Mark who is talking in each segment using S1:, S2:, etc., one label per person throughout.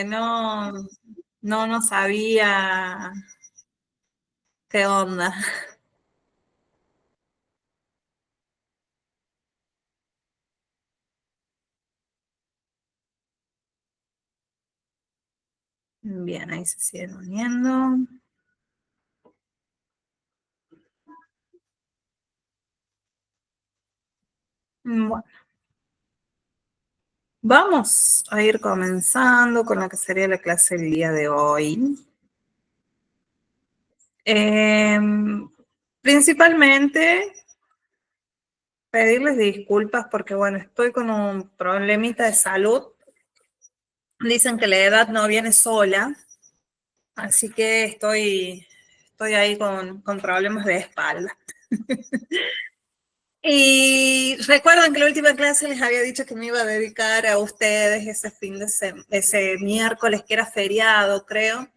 S1: no, no sabía qué onda. Bien, ahí se siguen uniendo. Bueno, vamos a ir comenzando con lo que sería la clase del día de hoy. Principalmente pedirles disculpas porque, bueno, estoy con un problemita de salud. Dicen que la edad no viene sola, así que estoy ahí con problemas de espalda. Y recuerdan que la última clase les había dicho que me iba a dedicar a ustedes ese miércoles que era feriado, creo.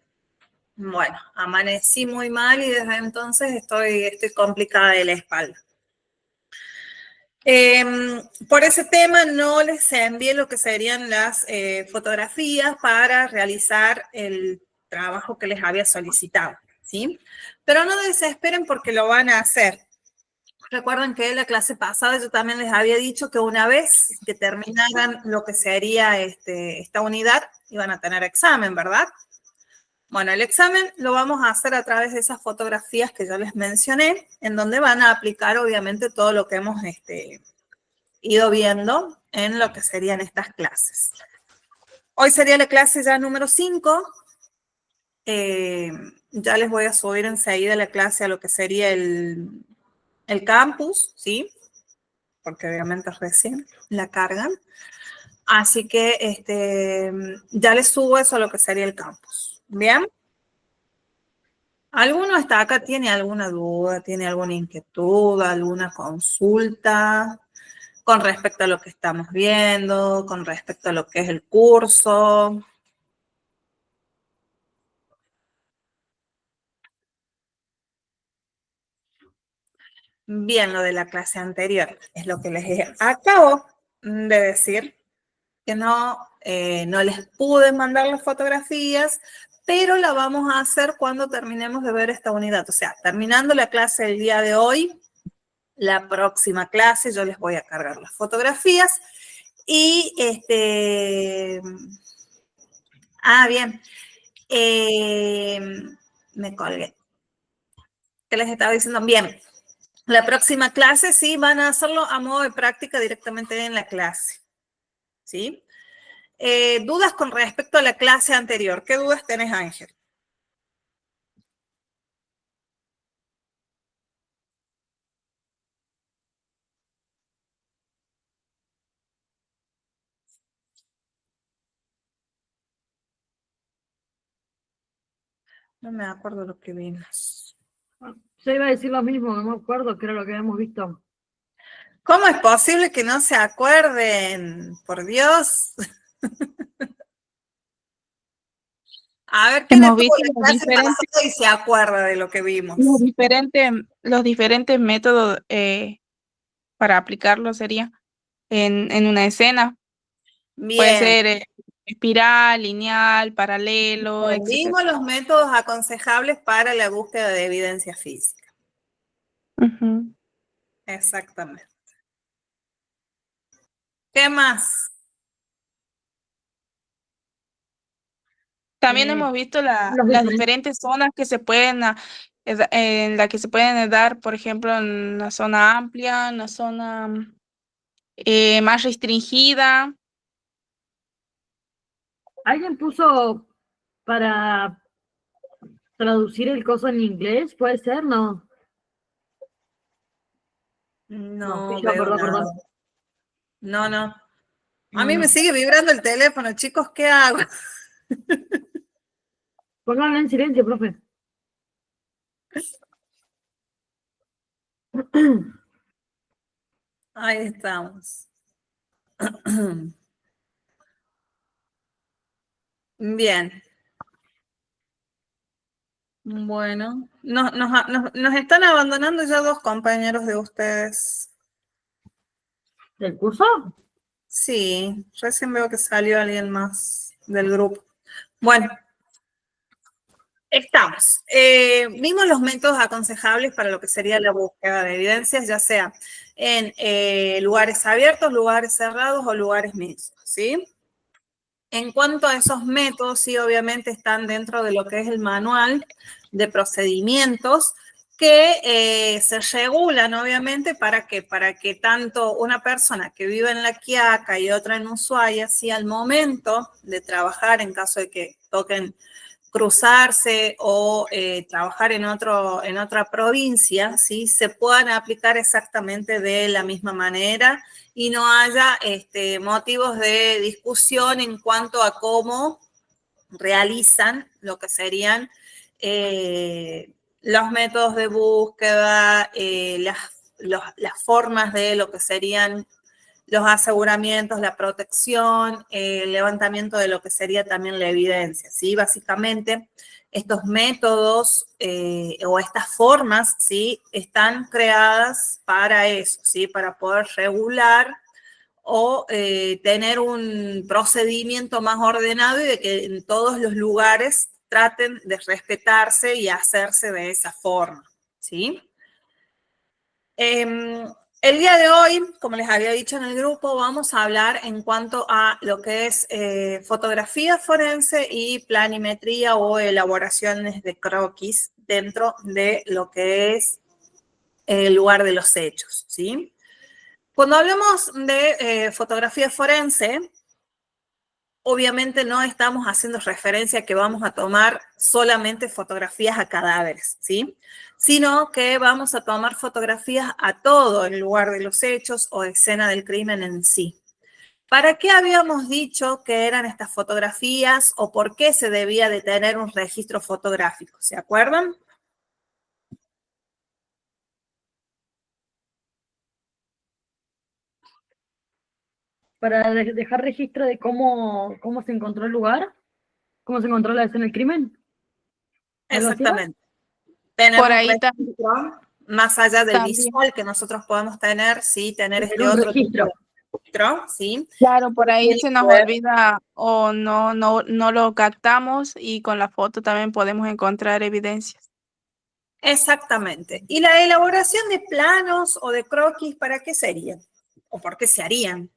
S1: Bueno, amanecí muy mal y desde entonces estoy complicada de la espalda. Por ese tema no les envié lo que serían las fotografías para realizar el trabajo que les había solicitado, ¿sí? Pero no desesperen porque lo van a hacer. Recuerden que en la clase pasada yo también les había dicho que una vez que terminaran lo que sería esta unidad, iban a tener examen, ¿verdad? Bueno, el examen lo vamos a hacer a través de esas fotografías que yo les mencioné, en donde van a aplicar obviamente todo lo que hemos ido viendo en lo que serían estas clases. Hoy sería la clase ya número 5. Ya les voy a subir enseguida la clase a lo que sería el campus, ¿sí? Porque obviamente recién la cargan. Así que ya les subo eso a lo que sería el campus. ¿Bien? ¿Alguno hasta acá tiene alguna duda, tiene alguna inquietud, alguna consulta con respecto a lo que estamos viendo, con respecto a lo que es el curso? Bien, lo de la clase anterior es lo que les acabo de decir, que no les pude mandar las fotografías, pero la vamos a hacer cuando terminemos de ver esta unidad. O sea, terminando la clase del día de hoy, la próxima clase yo les voy a cargar las fotografías y bien, me colgué. ¿Qué les estaba diciendo? Bien, la próxima clase sí van a hacerlo a modo de práctica directamente en la clase, ¿sí? Dudas con respecto a la clase anterior. ¿Qué dudas tenés, Ángel? No me acuerdo lo que vimos.
S2: Yo iba a decir lo mismo, no me acuerdo qué era lo que habíamos visto.
S1: ¿Cómo es posible que no se acuerden? Por Dios. A ver, ¿quién
S3: Hemos
S1: estuvo
S3: visto
S1: en la clase pasada y se acuerda de lo que vimos?
S3: los diferentes métodos para aplicarlo sería en una escena. Puede
S1: Bien,
S3: ser espiral, lineal, paralelo, etc.
S1: vimos los métodos aconsejables para la búsqueda de evidencia física.
S3: Ujú.
S1: Exactamente. ¿Qué más?
S3: También hemos visto
S2: Los
S3: las
S2: diferentes.
S3: diferentes zonas que se pueden, en la que se pueden dar, por ejemplo, en una zona amplia, en una zona más restringida.
S2: ¿Alguien puso para traducir el coso en inglés? ¿Puede ser? No. No, fui
S1: No
S2: yo,
S1: veo
S2: perdón,
S1: nada.
S2: perdón.
S1: No. A
S2: No,
S1: mí me
S2: no.
S1: sigue vibrando el teléfono, chicos, ¿qué hago?
S2: Pónganlo en silencio, profe.
S1: Ahí estamos. Bien. Bueno, nos están abandonando ya 2 compañeros de ustedes.
S2: ¿Del curso?
S1: Sí, recién veo que salió alguien más del grupo. Bueno, estamos. Vimos los métodos aconsejables para lo que sería la búsqueda de evidencias, ya sea en lugares abiertos, lugares cerrados o lugares mixtos, ¿sí? En cuanto a esos métodos, sí, obviamente están dentro de lo que es el manual de procedimientos que se regulan, obviamente, ¿para qué? Para que tanto una persona que vive en La Quiaca y otra en Ushuaia, sí, al momento de trabajar, en caso de que toquen cruzarse o trabajar en otra provincia, ¿sí? Se puedan aplicar exactamente de la misma manera y no haya motivos de discusión en cuanto a cómo realizan lo que serían los métodos de búsqueda, las formas de lo que serían los aseguramientos, la protección, el levantamiento de lo que sería también la evidencia, ¿sí? Básicamente, estos métodos o estas formas, ¿sí? Están creadas para eso, ¿sí? Para poder regular o tener un procedimiento más ordenado y de que en todos los lugares traten de respetarse y hacerse de esa forma, ¿sí? El día de hoy, como les había dicho en el grupo, vamos a hablar en cuanto a lo que es fotografía forense y planimetría o elaboraciones de croquis dentro de lo que es el lugar de los hechos, ¿sí? Cuando hablamos de fotografía forense, obviamente no estamos haciendo referencia a que vamos a tomar solamente fotografías a cadáveres, ¿sí? Sino que vamos a tomar fotografías a todo el lugar de los hechos o escena del crimen en sí. ¿Para qué habíamos dicho que eran estas fotografías o por qué se debía de tener un registro fotográfico? ¿Se acuerdan?
S2: Para dejar registro de cómo se encontró el lugar, cómo se encontró la escena del crimen. ¿Algo así era?
S1: Exactamente. Tener
S3: Por
S1: un
S3: ahí
S1: registro más allá del
S3: también.
S1: visual que nosotros podemos tener, sí, tener
S2: Tener
S1: este
S2: un
S1: otro tipo
S2: registro.
S1: de registro, sí.
S3: Claro, por ahí
S1: Tiene
S3: se
S1: que
S3: nos
S1: ver.
S3: olvida o no lo captamos y con la foto también podemos encontrar evidencias.
S1: Exactamente. ¿Y la elaboración de planos o de croquis, para qué serían? ¿O por qué se harían?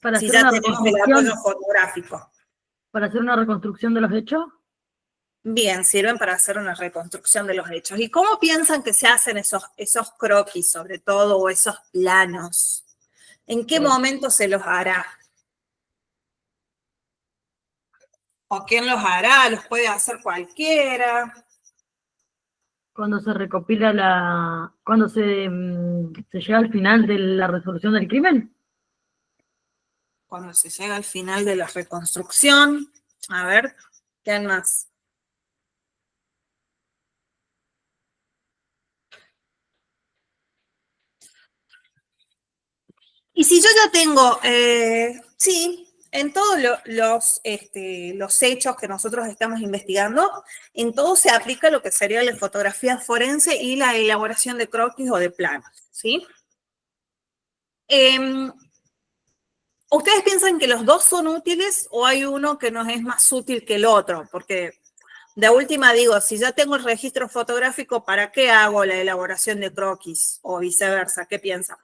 S2: Para
S1: Si
S2: hacer
S1: ya
S2: una
S1: tenemos el apoyo
S2: reconstrucción,
S1: fotográfico.
S2: para hacer una reconstrucción de los hechos.
S1: Bien, sirven para hacer una reconstrucción de los hechos. ¿Y cómo piensan que se hacen esos croquis, sobre todo, o esos planos? ¿En qué momento se los hará? ¿O quién los hará? ¿Los puede hacer cualquiera?
S2: Cuando se recopila cuando se llega al final de la resolución del crimen.
S1: Cuando se llega al final de la reconstrucción. A ver, ¿quién más? Y si yo ya tengo, sí, en todos los hechos que nosotros estamos investigando, en todo se aplica lo que sería la fotografía forense y la elaboración de croquis o de planos, ¿sí? ¿Ustedes piensan que los dos son útiles o hay uno que nos es más útil que el otro? Porque de última digo, si ya tengo el registro fotográfico, ¿para qué hago la elaboración de croquis o viceversa? ¿Qué piensan?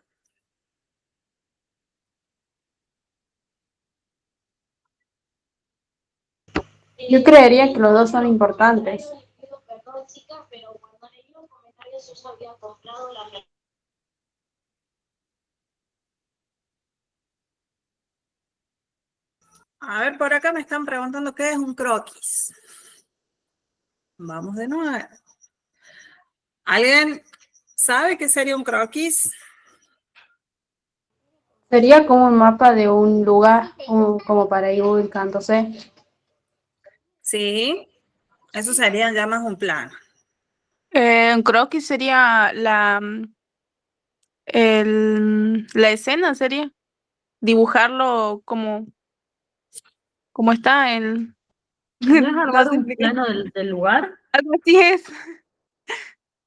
S4: Yo creería que los dos son importantes.
S1: A ver, por acá me están preguntando qué es un croquis. Vamos de nuevo. ¿Alguien sabe qué sería un croquis?
S4: Sería como un mapa de un lugar, como para ir ubicándose.
S1: Sí, eso sería ya más un plano.
S3: Un croquis sería la escena, sería dibujarlo como está en...
S2: ¿No es
S3: No
S2: armar
S3: sé
S2: un
S3: explicar.
S2: plano del lugar?
S3: Algo así es.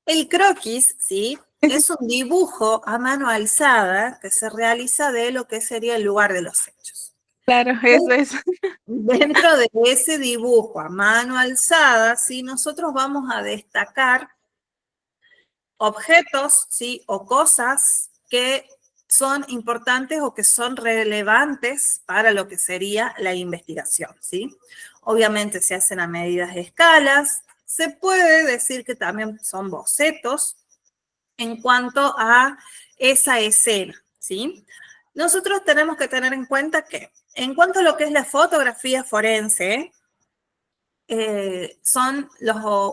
S1: El croquis, sí, es un dibujo a mano alzada que se realiza de lo que sería el lugar de los hechos.
S3: Claro, eso es.
S1: Dentro de ese dibujo a mano alzada, ¿sí? Nosotros vamos a destacar objetos, ¿sí? O cosas que son importantes o que son relevantes para lo que sería la investigación, ¿sí? Obviamente se hacen a medidas de escalas. Se puede decir que también son bocetos en cuanto a esa escena, ¿sí? Nosotros tenemos que tener en cuenta que en cuanto a lo que es la fotografía forense, son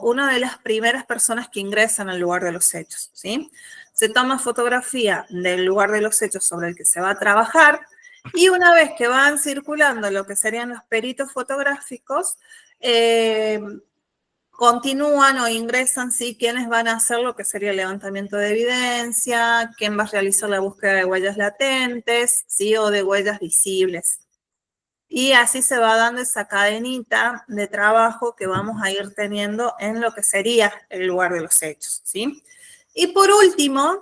S1: una de las primeras personas que ingresan al lugar de los hechos, ¿sí? Se toma fotografía del lugar de los hechos sobre el que se va a trabajar y una vez que van circulando lo que serían los peritos fotográficos, continúan o ingresan, ¿sí? Quienes van a hacer lo que sería el levantamiento de evidencia, quién va a realizar la búsqueda de huellas latentes, ¿sí? O de huellas visibles. Y así se va dando esa cadenita de trabajo que vamos a ir teniendo en lo que sería el lugar de los hechos, ¿sí? Y por último,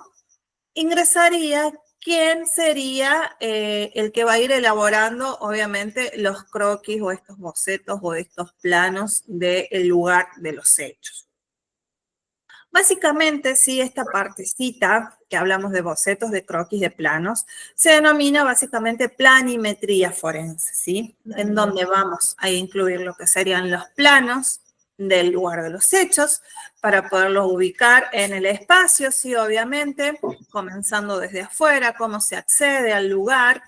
S1: ingresaría quién sería el que va a ir elaborando, obviamente, los croquis o estos bocetos o estos planos del lugar de los hechos. Básicamente, sí, esta partecita que hablamos de bocetos, de croquis, de planos, se denomina básicamente planimetría forense, ¿sí? En donde vamos a incluir lo que serían los planos del lugar de los hechos para poderlos ubicar en el espacio, sí, obviamente, comenzando desde afuera, cómo se accede al lugar.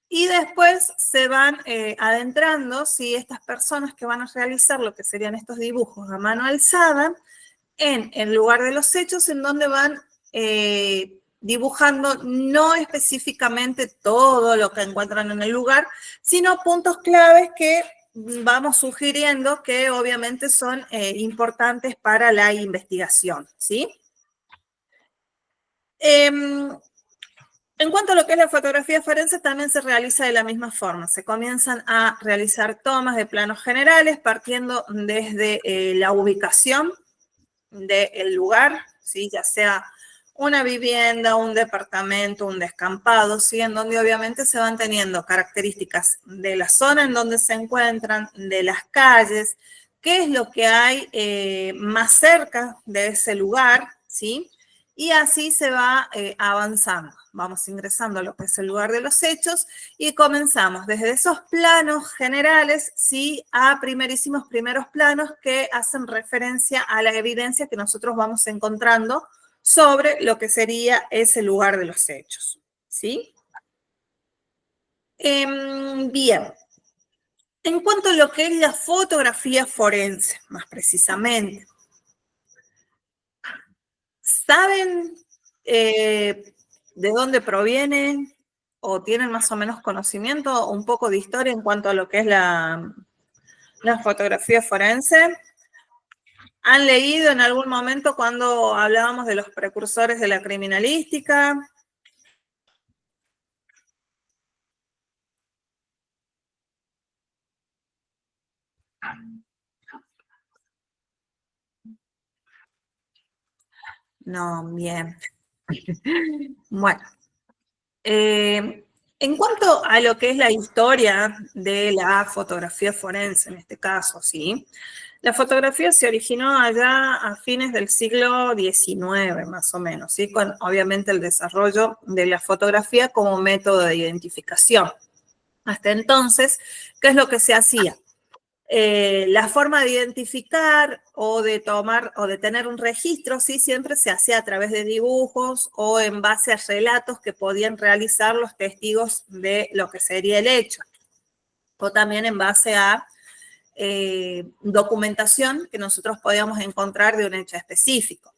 S1: Y después se van adentrando, sí, estas personas que van a realizar lo que serían estos dibujos a mano alzada, en el lugar de los hechos, en donde van dibujando no específicamente todo lo que encuentran en el lugar, sino puntos claves que vamos sugiriendo que obviamente son importantes para la investigación, ¿sí? En cuanto a lo que es la fotografía forense, también se realiza de la misma forma. Se comienzan a realizar tomas de planos generales partiendo desde la ubicación del lugar, ¿sí? Ya sea una vivienda, un departamento, un descampado, ¿sí? En donde obviamente se van teniendo características de la zona en donde se encuentran, de las calles, qué es lo que hay más cerca de ese lugar, ¿sí? Y así se va avanzando. Vamos ingresando a lo que es el lugar de los hechos y comenzamos desde esos planos generales, ¿sí? A primerísimos primeros planos que hacen referencia a la evidencia que nosotros vamos encontrando sobre lo que sería ese lugar de los hechos, ¿sí? Bien. En cuanto a lo que es la fotografía forense, más precisamente, ¿saben de dónde proviene o tienen más o menos conocimiento, un poco de historia en cuanto a lo que es la fotografía forense? ¿Han leído en algún momento cuando hablábamos de los precursores de la criminalística? No, bien. Bueno, en cuanto a lo que es la historia de la fotografía forense, en este caso, ¿sí? La fotografía se originó allá a fines del siglo XIX, más o menos, ¿sí? Con obviamente el desarrollo de la fotografía como método de identificación. Hasta entonces, ¿qué es lo que se hacía? La forma de identificar o de tomar o de tener un registro, sí, siempre se hacía a través de dibujos o en base a relatos que podían realizar los testigos de lo que sería el hecho. O también en base a documentación que nosotros podíamos encontrar de un hecho específico.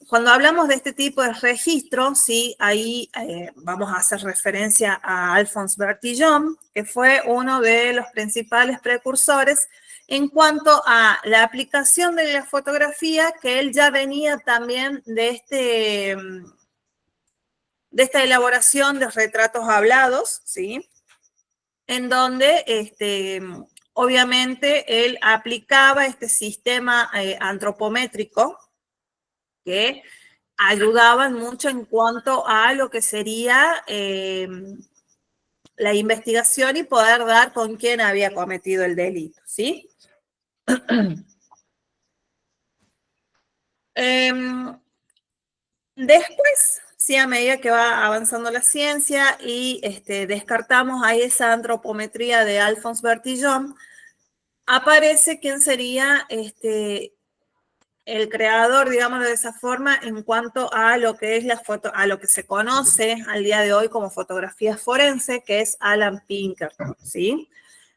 S1: Cuando hablamos de este tipo de registro, sí, ahí vamos a hacer referencia a Alphonse Bertillon, que fue uno de los principales precursores en cuanto a la aplicación de la fotografía, que él ya venía también de esta elaboración de retratos hablados, ¿sí? En donde obviamente él aplicaba este sistema antropométrico que ayudaban mucho en cuanto a lo que sería la investigación y poder dar con quién había cometido el delito, ¿sí? Después, sí, a medida que va avanzando la ciencia y descartamos ahí esa antropometría de Alphonse Bertillon, aparece quién sería el creador, digámoslo de esa forma, en cuanto a lo que es a lo que se conoce al día de hoy como fotografía forense, que es Alan Pinkerton, ¿sí?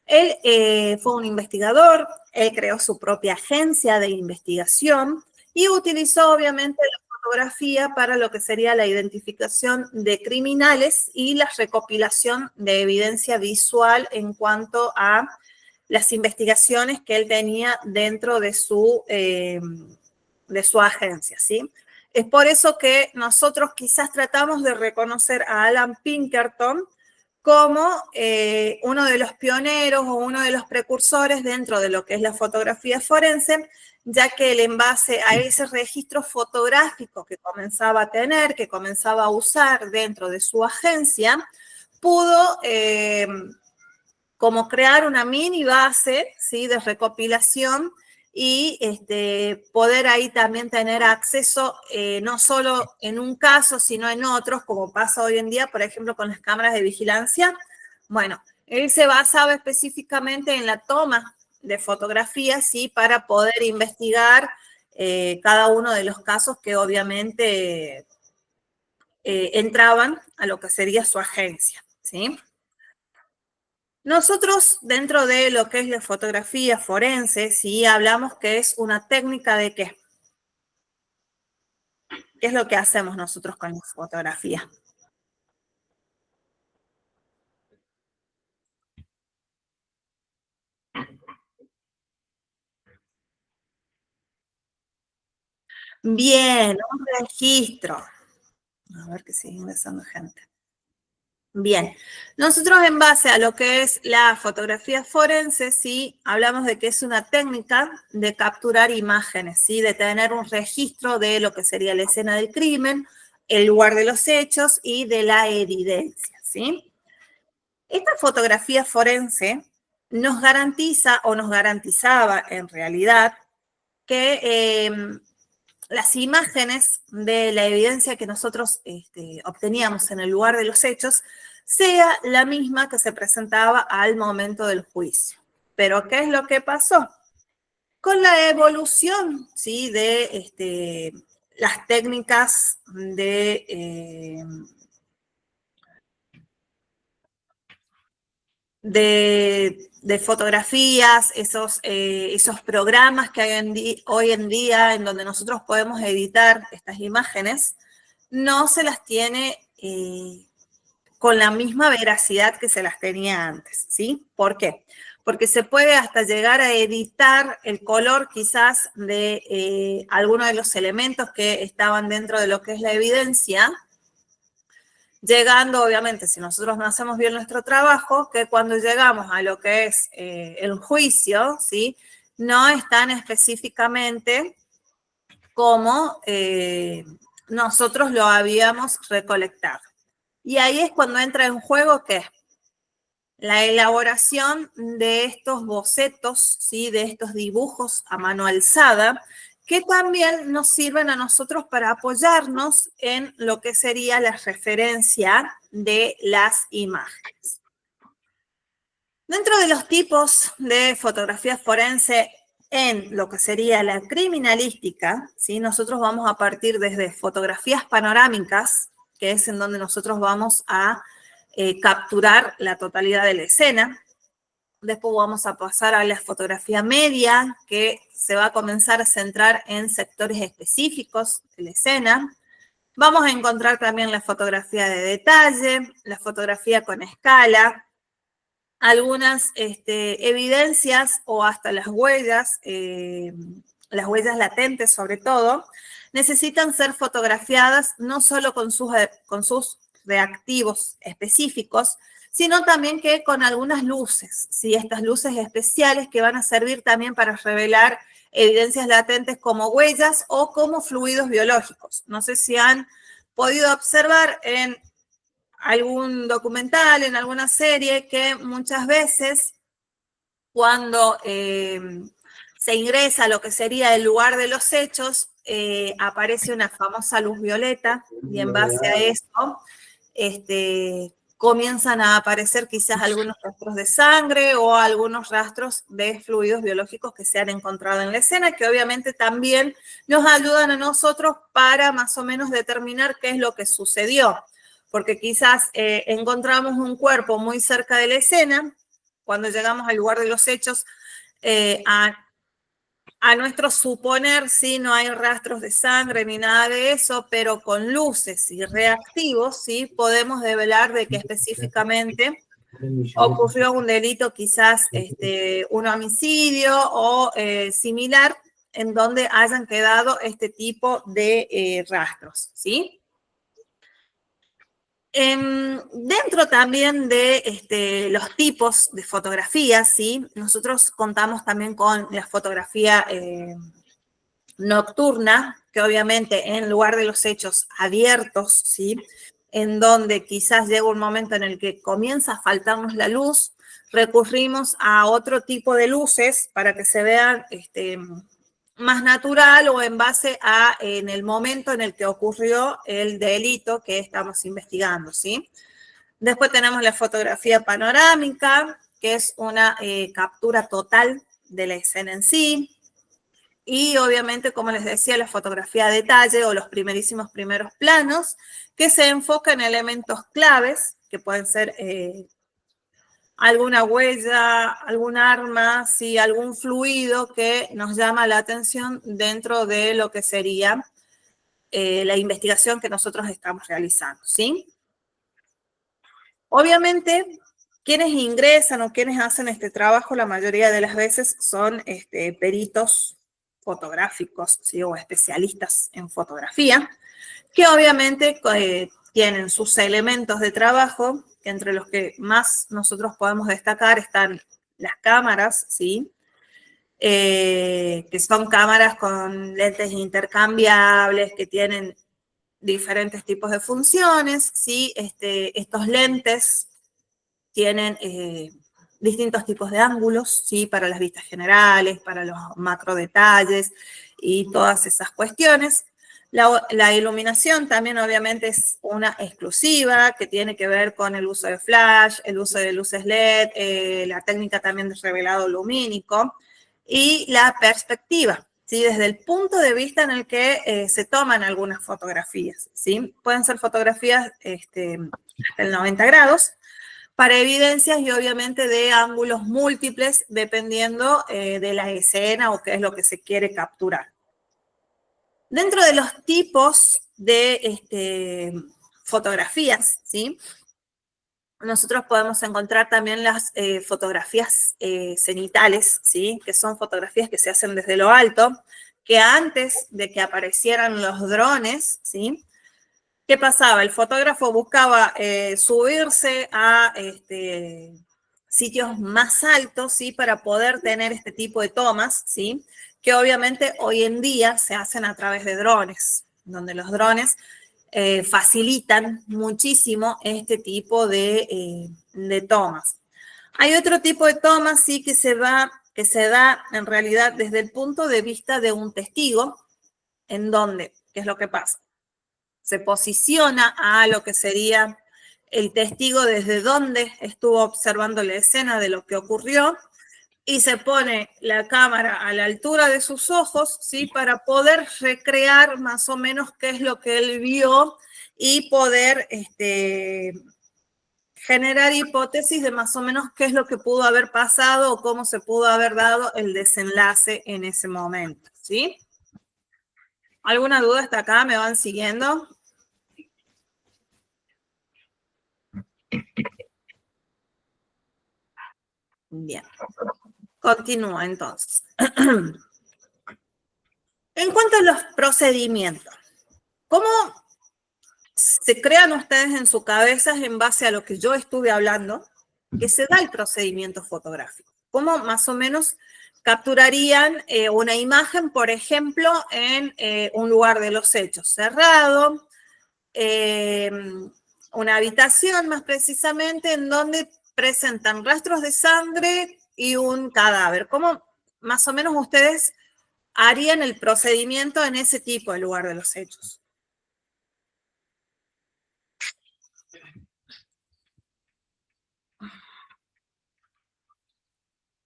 S1: Él fue un investigador, él creó su propia agencia de investigación y utilizó obviamente la fotografía para lo que sería la identificación de criminales y la recopilación de evidencia visual en cuanto a las investigaciones que él tenía dentro de su agencia, ¿sí? Es por eso que nosotros quizás tratamos de reconocer a Alan Pinkerton como uno de los pioneros o uno de los precursores dentro de lo que es la fotografía forense, ya que él en base a ese registro fotográfico que comenzaba a tener, que comenzaba a usar dentro de su agencia, pudo como crear una mini base, ¿sí?, de recopilación y poder ahí también tener acceso no solo en un caso, sino en otros, como pasa hoy en día, por ejemplo, con las cámaras de vigilancia. Bueno, él se basaba específicamente en la toma de fotografías, ¿sí?, para poder investigar cada uno de los casos que obviamente entraban a lo que sería su agencia, ¿sí? Nosotros, dentro de lo que es la fotografía forense, sí hablamos que es una técnica de ¿qué? ¿Qué es lo que hacemos nosotros con la fotografía? Bien, un registro. A ver que sigue ingresando gente. Bien, nosotros en base a lo que es la fotografía forense, sí, hablamos de que es una técnica de capturar imágenes, sí, de tener un registro de lo que sería la escena del crimen, el lugar de los hechos y de la evidencia, ¿sí? Esta fotografía forense nos garantiza o nos garantizaba en realidad que las imágenes de la evidencia que nosotros obteníamos en el lugar de los hechos sea la misma que se presentaba al momento del juicio. Pero, ¿qué es lo que pasó? Con la evolución, ¿sí?, de las técnicas de fotografías, esos programas que hay hoy en día en donde nosotros podemos editar estas imágenes, no se las tiene con la misma veracidad que se las tenía antes, ¿sí? ¿Por qué? Porque se puede hasta llegar a editar el color quizás de algunos de los elementos que estaban dentro de lo que es la evidencia, llegando, obviamente, si nosotros no hacemos bien nuestro trabajo, que cuando llegamos a lo que es el juicio, ¿sí?, no están específicamente como nosotros lo habíamos recolectado. Y ahí es cuando entra en juego, ¿qué? La elaboración de estos bocetos, ¿sí?, de estos dibujos a mano alzada, que también nos sirven a nosotros para apoyarnos en lo que sería la referencia de las imágenes. Dentro de los tipos de fotografía forense en lo que sería la criminalística, ¿sí?, nosotros vamos a partir desde fotografías panorámicas, que es en donde nosotros vamos a capturar la totalidad de la escena. Después vamos a pasar a la fotografía media, que se va a comenzar a centrar en sectores específicos de la escena. Vamos a encontrar también la fotografía de detalle, la fotografía con escala, algunas evidencias o hasta las huellas latentes sobre todo, necesitan ser fotografiadas no solo con sus reactivos específicos, sino también que con algunas luces, ¿sí?, estas luces especiales que van a servir también para revelar evidencias latentes como huellas o como fluidos biológicos. No sé si han podido observar en algún documental, en alguna serie, que muchas veces cuando se ingresa a lo que sería el lugar de los hechos, aparece una famosa luz violeta, y en base a eso comienzan a aparecer quizás algunos rastros de sangre o algunos rastros de fluidos biológicos que se han encontrado en la escena, que obviamente también nos ayudan a nosotros para más o menos determinar qué es lo que sucedió. Porque quizás encontramos un cuerpo muy cerca de la escena, cuando llegamos al lugar de los hechos, a nuestro suponer, sí, no hay rastros de sangre ni nada de eso, pero con luces y reactivos, sí, podemos develar de que específicamente ocurrió un delito, quizás un homicidio o similar, en donde hayan quedado este tipo de rastros, ¿sí? Dentro también de los tipos de fotografías, ¿sí? Nosotros contamos también con la fotografía nocturna, que obviamente en lugar de los hechos abiertos, ¿sí? En donde quizás llega un momento en el que comienza a faltarnos la luz, recurrimos a otro tipo de luces para que se vean más natural o en base a en el momento en el que ocurrió el delito que estamos investigando, ¿sí? Después tenemos la fotografía panorámica, que es una captura total de la escena en sí. Y obviamente, como les decía, la fotografía a detalle o los primerísimos primeros planos, que se enfoca en elementos claves, que pueden ser alguna huella, algún arma, ¿sí? Algún fluido que nos llama la atención dentro de lo que sería la investigación que nosotros estamos realizando, ¿sí? Obviamente, quienes ingresan o quienes hacen este trabajo, la mayoría de las veces son peritos fotográficos, ¿sí? O especialistas en fotografía, que obviamente tienen sus elementos de trabajo, que entre los que más nosotros podemos destacar están las cámaras, ¿sí? Que son cámaras con lentes intercambiables, que tienen diferentes tipos de funciones, ¿sí? Estos lentes tienen distintos tipos de ángulos, ¿sí? Para las vistas generales, para los macro detalles y todas esas cuestiones. La iluminación también obviamente es una exclusiva que tiene que ver con el uso de flash, el uso de luces LED, la técnica también de revelado lumínico y la perspectiva, ¿sí? Desde el punto de vista en el que se toman algunas fotografías, ¿sí? Pueden ser fotografías hasta el 90 grados, para evidencias y obviamente de ángulos múltiples dependiendo de la escena o qué es lo que se quiere capturar. Dentro de los tipos de fotografías, ¿sí? Nosotros podemos encontrar también las fotografías cenitales, ¿sí? Que son fotografías que se hacen desde lo alto, que antes de que aparecieran los drones, ¿sí? ¿Qué pasaba? El fotógrafo buscaba subirse a sitios más altos, ¿sí? Para poder tener este tipo de tomas, ¿sí? Que obviamente hoy en día se hacen a través de drones, donde los drones facilitan muchísimo este tipo de tomas. Hay otro tipo de tomas, sí, que se da en realidad desde el punto de vista de un testigo, en donde, ¿qué es lo que pasa? Se posiciona a lo que sería el testigo desde donde estuvo observando la escena de lo que ocurrió y se pone la cámara a la altura de sus ojos, ¿sí? Para poder recrear más o menos qué es lo que él vio y poder generar hipótesis de más o menos qué es lo que pudo haber pasado o cómo se pudo haber dado el desenlace en ese momento, ¿sí? ¿Alguna duda hasta acá? ¿Me van siguiendo? Bien. Continúa entonces. En cuanto a los procedimientos, ¿cómo se crean ustedes en su cabeza en base a lo que yo estuve hablando, que se da el procedimiento fotográfico? ¿Cómo más o menos capturarían una imagen, por ejemplo, en un lugar de los hechos cerrado, una habitación más precisamente en donde presentan rastros de sangre y un cadáver. ¿Cómo más o menos ustedes harían el procedimiento en ese tipo de lugar de los hechos?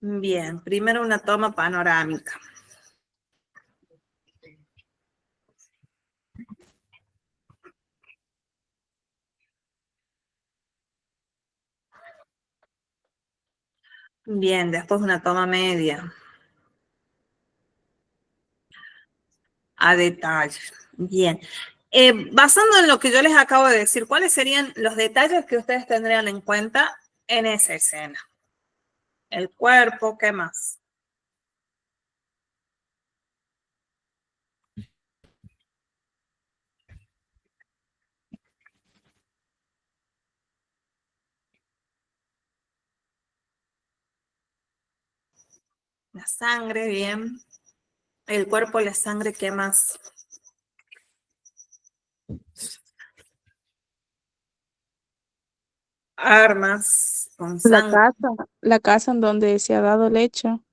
S1: Bien, primero una toma panorámica. Bien, después una toma media. A detalle. Bien. Basando en lo que yo les acabo de decir, ¿cuáles serían los detalles que ustedes tendrían en cuenta en esa escena? El cuerpo, ¿qué más? La sangre, bien. El cuerpo, la sangre, ¿qué más? Armas con sangre.
S3: La casa en donde se ha dado el hecho.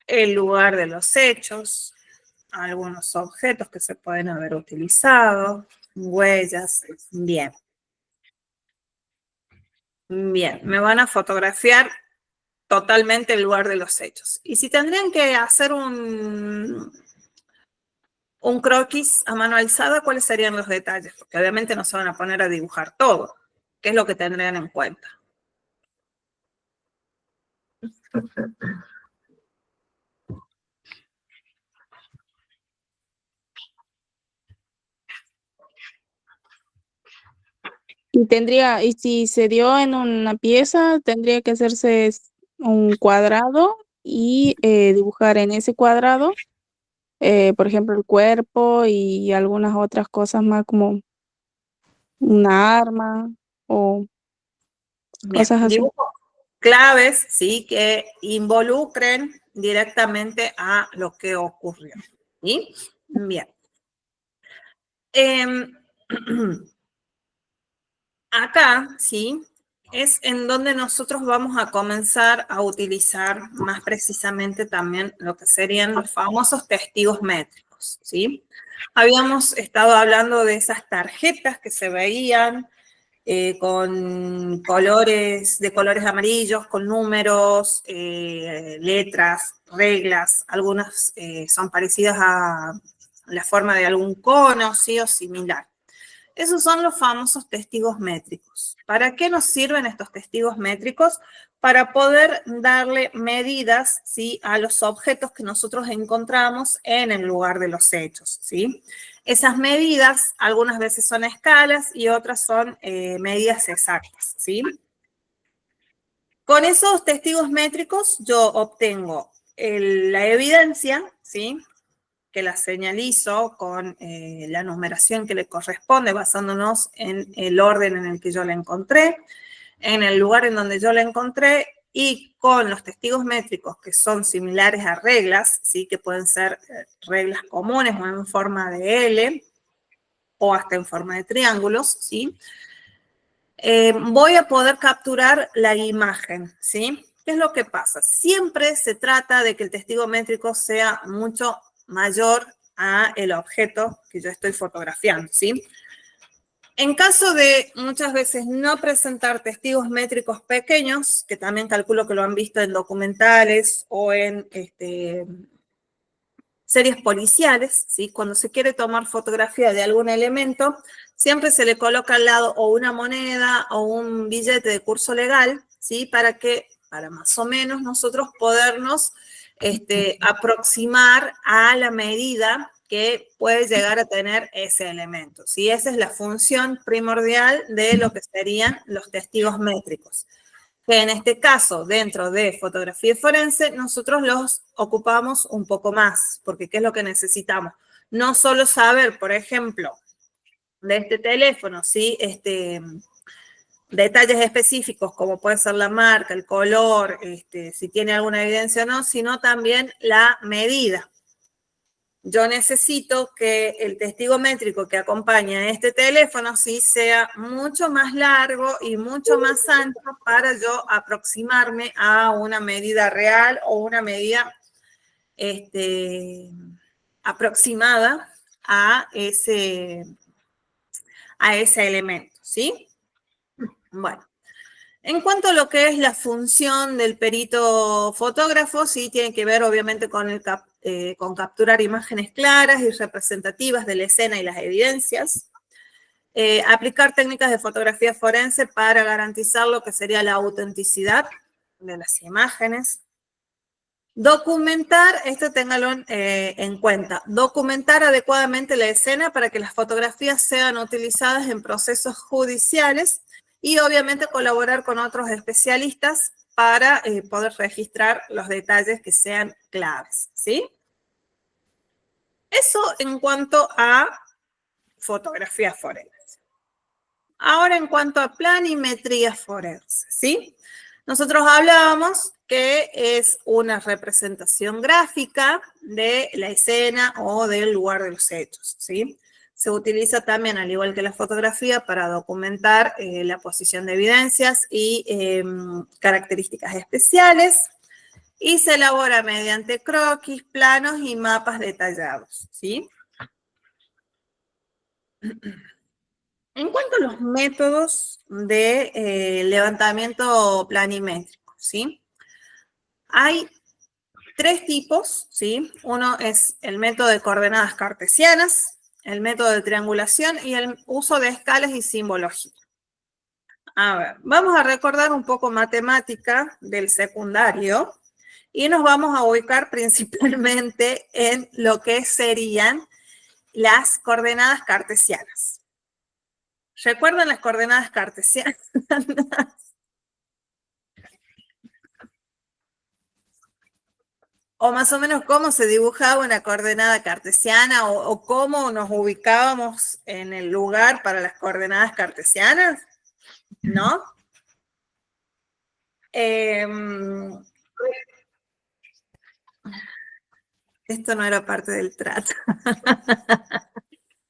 S1: El lugar de los hechos. Algunos objetos que se pueden haber utilizado. Huellas. Bien. Bien. Me van a fotografiar totalmente el lugar de los hechos. Y si tendrían que hacer un croquis a mano alzada, ¿cuáles serían los detalles? Porque obviamente no se van a poner a dibujar todo. ¿Qué es lo que tendrían en cuenta?
S3: Y si se dio en una pieza, tendría que hacerse un cuadrado y dibujar en ese cuadrado, por ejemplo, el cuerpo y algunas otras cosas más como una arma o
S1: Bien,
S3: cosas así.
S1: dibujos claves, ¿sí? Que involucren directamente a lo que ocurrió. ¿Sí? Bien. Acá, ¿sí? Es en donde nosotros vamos a comenzar a utilizar más precisamente también lo que serían los famosos testigos métricos, ¿sí? Habíamos estado hablando de esas tarjetas que se veían con colores, de colores amarillos, con números, letras, reglas, algunas son parecidas a la forma de algún cono, ¿sí? O similar. Esos son los famosos testigos métricos. ¿Para qué nos sirven estos testigos métricos? Para poder darle medidas, ¿sí? A los objetos que nosotros encontramos en el lugar de los hechos, ¿sí? Esas medidas algunas veces son escalas y otras son medidas exactas, ¿sí? Con esos testigos métricos yo obtengo la evidencia, ¿sí? Que la señalizo con la numeración que le corresponde, basándonos en el orden en el que yo la encontré, en el lugar en donde yo la encontré, y con los testigos métricos que son similares a reglas, ¿sí? Que pueden ser reglas comunes o en forma de L, o hasta en forma de triángulos, ¿sí? Voy a poder capturar la imagen, ¿sí? ¿Qué es lo que pasa? Siempre se trata de que el testigo métrico sea mucho mayor a el objeto que yo estoy fotografiando, ¿sí? En caso de muchas veces no presentar testigos métricos pequeños, que también calculo que lo han visto en documentales o en series policiales, ¿sí? Cuando se quiere tomar fotografía de algún elemento, siempre se le coloca al lado o una moneda o un billete de curso legal, ¿sí? Para más o menos nosotros podernos aproximar a la medida que puede llegar a tener ese elemento, ¿sí? Esa es la función primordial de lo que serían los testigos métricos, que en este caso, dentro de fotografía forense, nosotros los ocupamos un poco más, porque ¿qué es lo que necesitamos? No solo saber, por ejemplo, de este teléfono, ¿sí? Detalles específicos, como puede ser la marca, el color, si tiene alguna evidencia o no, sino también la medida. yo necesito que el testigo métrico que acompaña a este teléfono sí sea mucho más largo y mucho más ancho para yo aproximarme a una medida real o una medida aproximada a ese elemento, ¿sí? Bueno. En cuanto a lo que es la función del perito fotógrafo, sí tiene que ver obviamente con capturar imágenes claras y representativas de la escena y las evidencias, aplicar técnicas de fotografía forense para garantizar lo que sería la autenticidad de las imágenes, documentar, esto téngalo en cuenta, documentar adecuadamente la escena para que las fotografías sean utilizadas en procesos judiciales, y obviamente colaborar con otros especialistas para poder registrar los detalles que sean claves, ¿sí? Eso en cuanto a fotografía forense. Ahora en cuanto a planimetría forense, ¿sí? Nosotros hablábamos que es una representación gráfica de la escena o del lugar de los hechos, ¿sí? Se utiliza también, al igual que la fotografía, para documentar la posición de evidencias y características especiales, y se elabora mediante croquis, planos y mapas detallados, ¿sí? En cuanto a los métodos de levantamiento planimétrico, ¿sí? Hay 3 tipos, ¿sí? Uno es el método de coordenadas cartesianas, el método de triangulación y el uso de escalas y simbología. A ver, vamos a recordar un poco matemática del secundario y nos vamos a ubicar principalmente en lo que serían las coordenadas cartesianas. ¿Recuerdan las coordenadas cartesianas? O más o menos cómo se dibujaba una coordenada cartesiana o cómo nos ubicábamos en el lugar para las coordenadas cartesianas, ¿no? Esto no era parte del trato.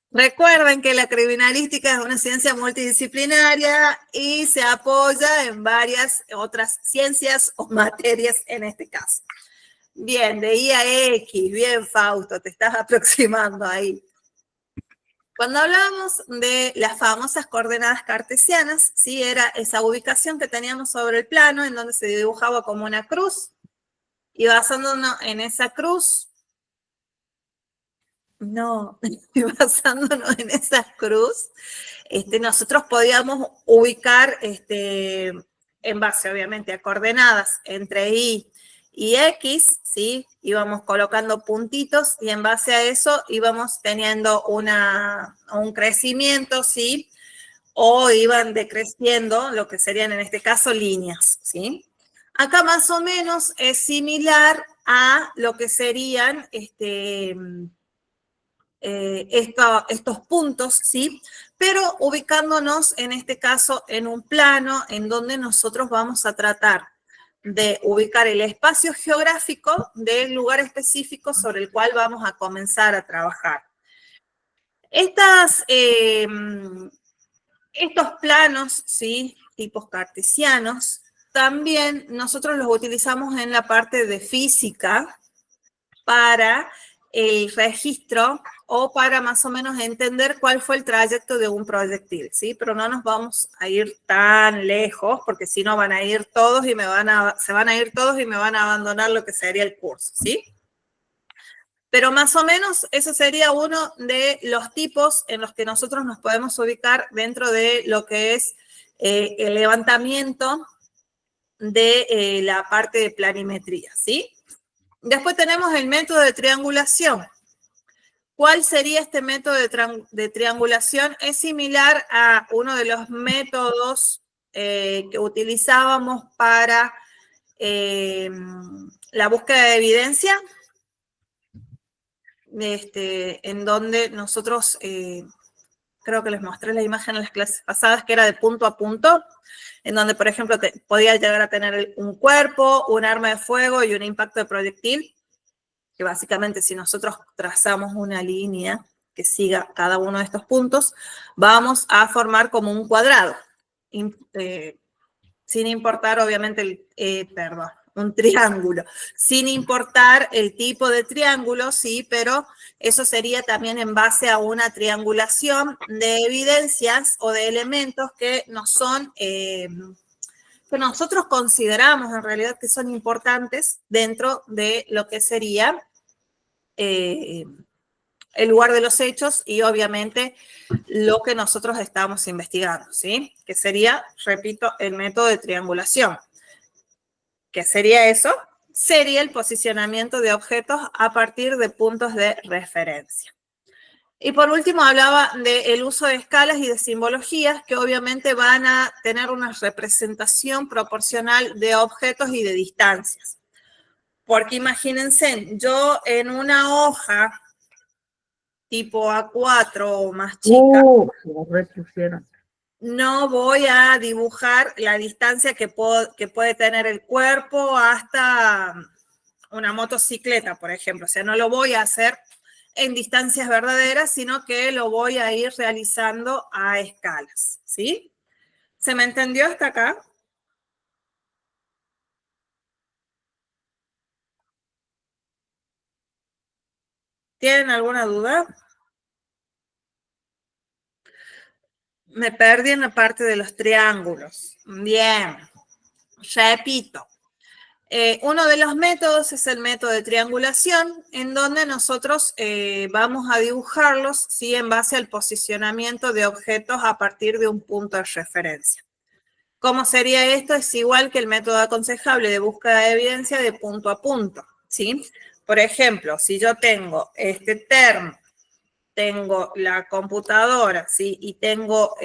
S1: Recuerden que la criminalística es una ciencia multidisciplinaria y se apoya en varias otras ciencias o materias en este caso. Bien, de I a X, bien Fausto, te estás aproximando ahí. Cuando hablamos de las famosas coordenadas cartesianas, ¿sí? Era esa ubicación que teníamos sobre el plano en donde se dibujaba como una cruz, y basándonos en esa cruz, nosotros podíamos ubicar, en base obviamente a coordenadas entre Y y X, ¿sí? Íbamos colocando puntitos y en base a eso íbamos teniendo un crecimiento, ¿sí? O iban decreciendo lo que serían en este caso líneas, ¿sí? Acá más o menos es similar a lo que serían estos puntos, ¿sí? Pero ubicándonos en este caso en un plano en donde nosotros vamos a tratar de ubicar el espacio geográfico del lugar específico sobre el cual vamos a comenzar a trabajar. Estos planos, ¿sí? Tipos cartesianos, también nosotros los utilizamos en la parte de física para el registro o para más o menos entender cuál fue el trayecto de un proyectil, ¿sí? Pero no nos vamos a ir tan lejos, porque si no van a ir todos y se van a ir todos y me van a abandonar lo que sería el curso, ¿sí? Pero más o menos eso sería uno de los tipos en los que nosotros nos podemos ubicar dentro de lo que es el levantamiento de la parte de planimetría, ¿sí? Después tenemos el método de triangulación. ¿Cuál sería este método de triangulación? Es similar a uno de los métodos que utilizábamos para la búsqueda de evidencia, en donde nosotros, creo que les mostré la imagen en las clases pasadas, que era de punto a punto, en donde, por ejemplo, podía llegar a tener un cuerpo, un arma de fuego y un impacto de proyectil. que básicamente si nosotros trazamos una línea que siga cada uno de estos puntos, vamos a formar como un cuadrado, sin importar obviamente un triángulo, sin importar el tipo de triángulo, sí, pero eso sería también en base a una triangulación de evidencias o de elementos que no son, que nosotros consideramos en realidad que son importantes dentro de lo que sería el lugar de los hechos y obviamente lo que nosotros estamos investigando, ¿sí? Que sería, repito, el método de triangulación. ¿Qué sería eso? Sería el posicionamiento de objetos a partir de puntos de referencia. Y por último hablaba del uso de escalas y de simbologías que obviamente van a tener una representación proporcional de objetos y de distancias. Porque imagínense, yo en una hoja tipo A4 o más chica, no voy a dibujar la distancia que puede tener el cuerpo hasta una motocicleta, por ejemplo. O sea, no lo voy a hacer en distancias verdaderas, sino que lo voy a ir realizando a escalas, ¿sí? ¿Se me entendió hasta acá? ¿Tienen alguna duda? Me perdí en la parte de los triángulos. Bien, repito. Uno de los métodos es el método de triangulación, en donde nosotros vamos a dibujarlos, ¿sí? En base al posicionamiento de objetos a partir de un punto de referencia. ¿Cómo sería esto? Es igual que el método aconsejable de búsqueda de evidencia de punto a punto, ¿sí? Por ejemplo, si yo tengo este termo, tengo la computadora, ¿sí? Y tengo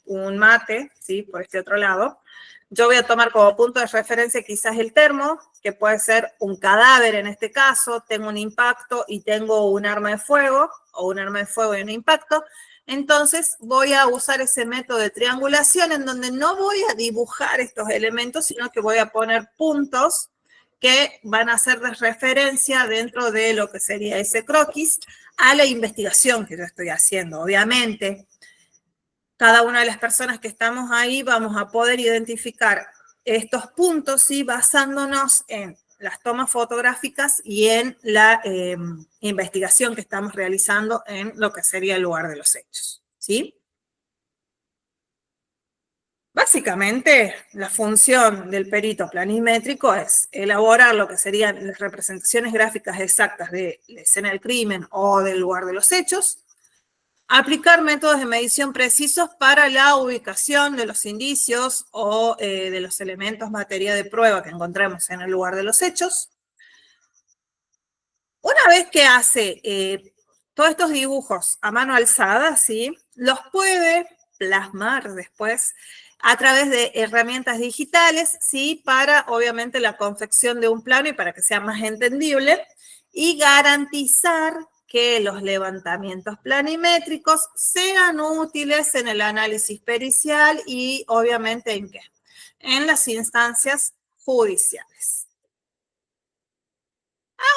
S1: un mate, ¿sí? Por este otro lado, yo voy a tomar como punto de referencia quizás el termo, que puede ser un cadáver en este caso, tengo un impacto y tengo un arma de fuego, o un arma de fuego y un impacto. Entonces voy a usar ese método de triangulación en donde no voy a dibujar estos elementos, sino que voy a poner puntos que van a ser de referencia dentro de lo que sería ese croquis a la investigación que yo estoy haciendo. Obviamente, cada una de las personas que estamos ahí vamos a poder identificar estos puntos, ¿sí? Basándonos en las tomas fotográficas y en la investigación que estamos realizando en lo que sería el lugar de los hechos, ¿sí? Básicamente, la función del perito planimétrico es elaborar lo que serían las representaciones gráficas exactas de la escena del crimen o del lugar de los hechos, aplicar métodos de medición precisos para la ubicación de los indicios o de los elementos materia de prueba que encontremos en el lugar de los hechos. Una vez que hace todos estos dibujos a mano alzada, ¿sí? Los puede plasmar después a través de herramientas digitales, ¿sí? Para, obviamente, la confección de un plano y para que sea más entendible y garantizar que los levantamientos planimétricos sean útiles en el análisis pericial y, obviamente, ¿en qué? En las instancias judiciales.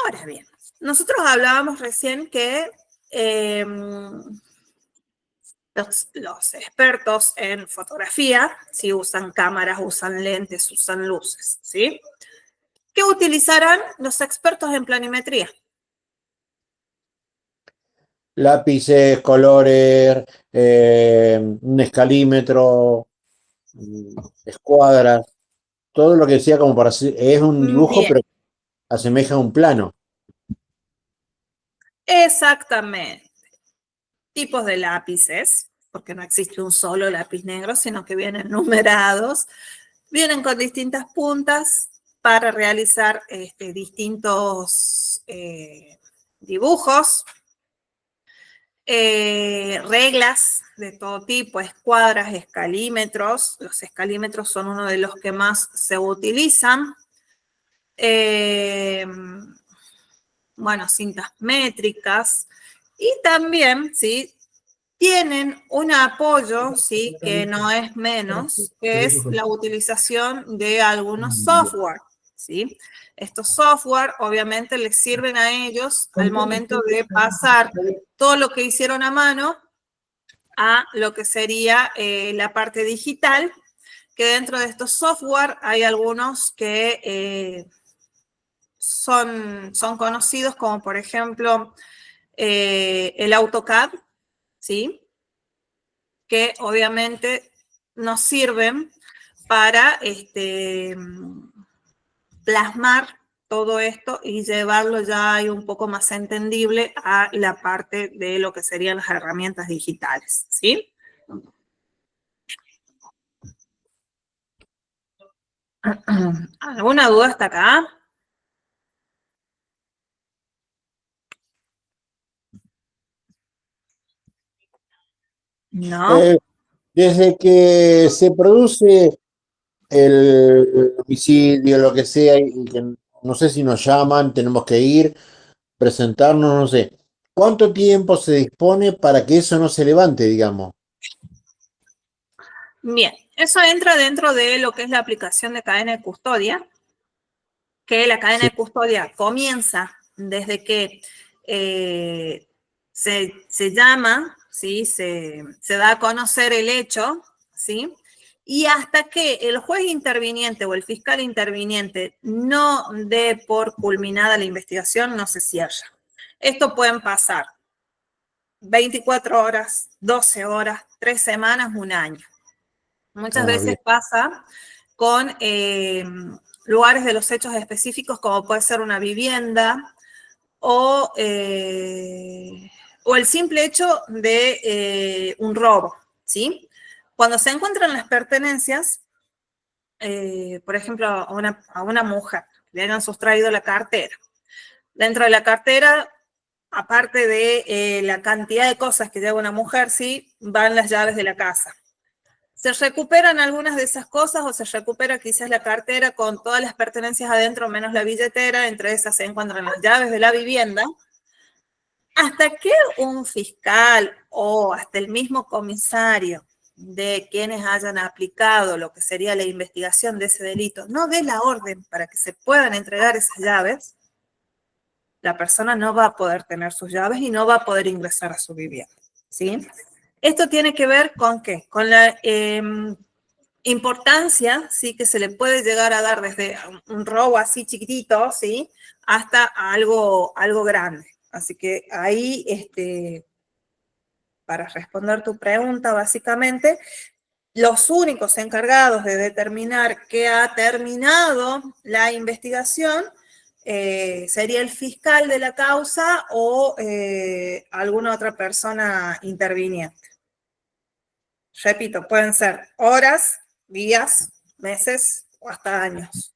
S1: Ahora bien, nosotros hablábamos recién que los expertos en fotografía, ¿sí? Usan cámaras, usan lentes, usan luces, ¿sí? ¿Qué utilizarán los expertos en planimetría?
S5: Lápices, colores, un escalímetro, escuadras, todo lo que sea como para hacer, es un dibujo,
S1: Bien.
S5: pero asemeja a un plano.
S1: Exactamente. Tipos de lápices, porque no existe un solo lápiz negro, sino que vienen numerados, vienen con distintas puntas para realizar distintos dibujos, reglas de todo tipo, escuadras, escalímetros. Los escalímetros son uno de los que más se utilizan. Bueno, cintas métricas. Y también, ¿sí? Tienen un apoyo, ¿sí? Que no es menos, que es la utilización de algunos software, ¿sí? Estos software obviamente les sirven a ellos al momento de pasar todo lo que hicieron a mano a lo que sería la parte digital, que dentro de estos software hay algunos que son conocidos como, por ejemplo, el AutoCAD, ¿sí? Que obviamente nos sirven para plasmar todo esto y llevarlo ya ahí un poco más entendible a la parte de lo que serían las herramientas digitales, ¿sí? ¿Alguna duda hasta acá? ¿No?
S5: Desde que se produce el homicidio, lo que sea, y que no sé si nos llaman, tenemos que ir, presentarnos, no sé. ¿Cuánto tiempo se dispone para que eso no se levante, digamos?
S1: Bien, eso entra dentro de lo que es la aplicación de cadena de custodia, que la cadena
S5: Sí.
S1: de custodia comienza desde que se llama, ¿sí? Se da a conocer el hecho, ¿sí? Y hasta que el juez interviniente o el fiscal interviniente no dé por culminada la investigación, no se cierra. Esto pueden pasar 24 horas, 12 horas, 3 semanas, un año. Muchas veces
S5: Bien.
S1: pasa con lugares de los hechos específicos, como puede ser una vivienda o el simple hecho de un robo, ¿sí? Cuando se encuentran las pertenencias, por ejemplo, a una mujer, le hayan sustraído la cartera. Dentro de la cartera, aparte de la cantidad de cosas que lleva una mujer, sí, van las llaves de la casa. Se recuperan algunas de esas cosas o se recupera quizás la cartera con todas las pertenencias adentro menos la billetera, entre esas se encuentran las llaves de la vivienda, hasta que un fiscal o hasta el mismo comisario de quienes hayan aplicado lo que sería la investigación de ese delito no dé la orden para que se puedan entregar esas llaves, la persona no va a poder tener sus llaves y no va a poder ingresar a su vivienda, ¿sí? Esto tiene que ver con ¿qué? Con la importancia, ¿sí? Que se le puede llegar a dar desde un robo así chiquitito, ¿sí? Hasta algo grande. Así que ahí, para responder tu pregunta, básicamente, los únicos encargados de determinar que ha terminado la investigación sería el fiscal de la causa o alguna otra persona interviniente. Repito, pueden ser horas, días, meses o hasta años.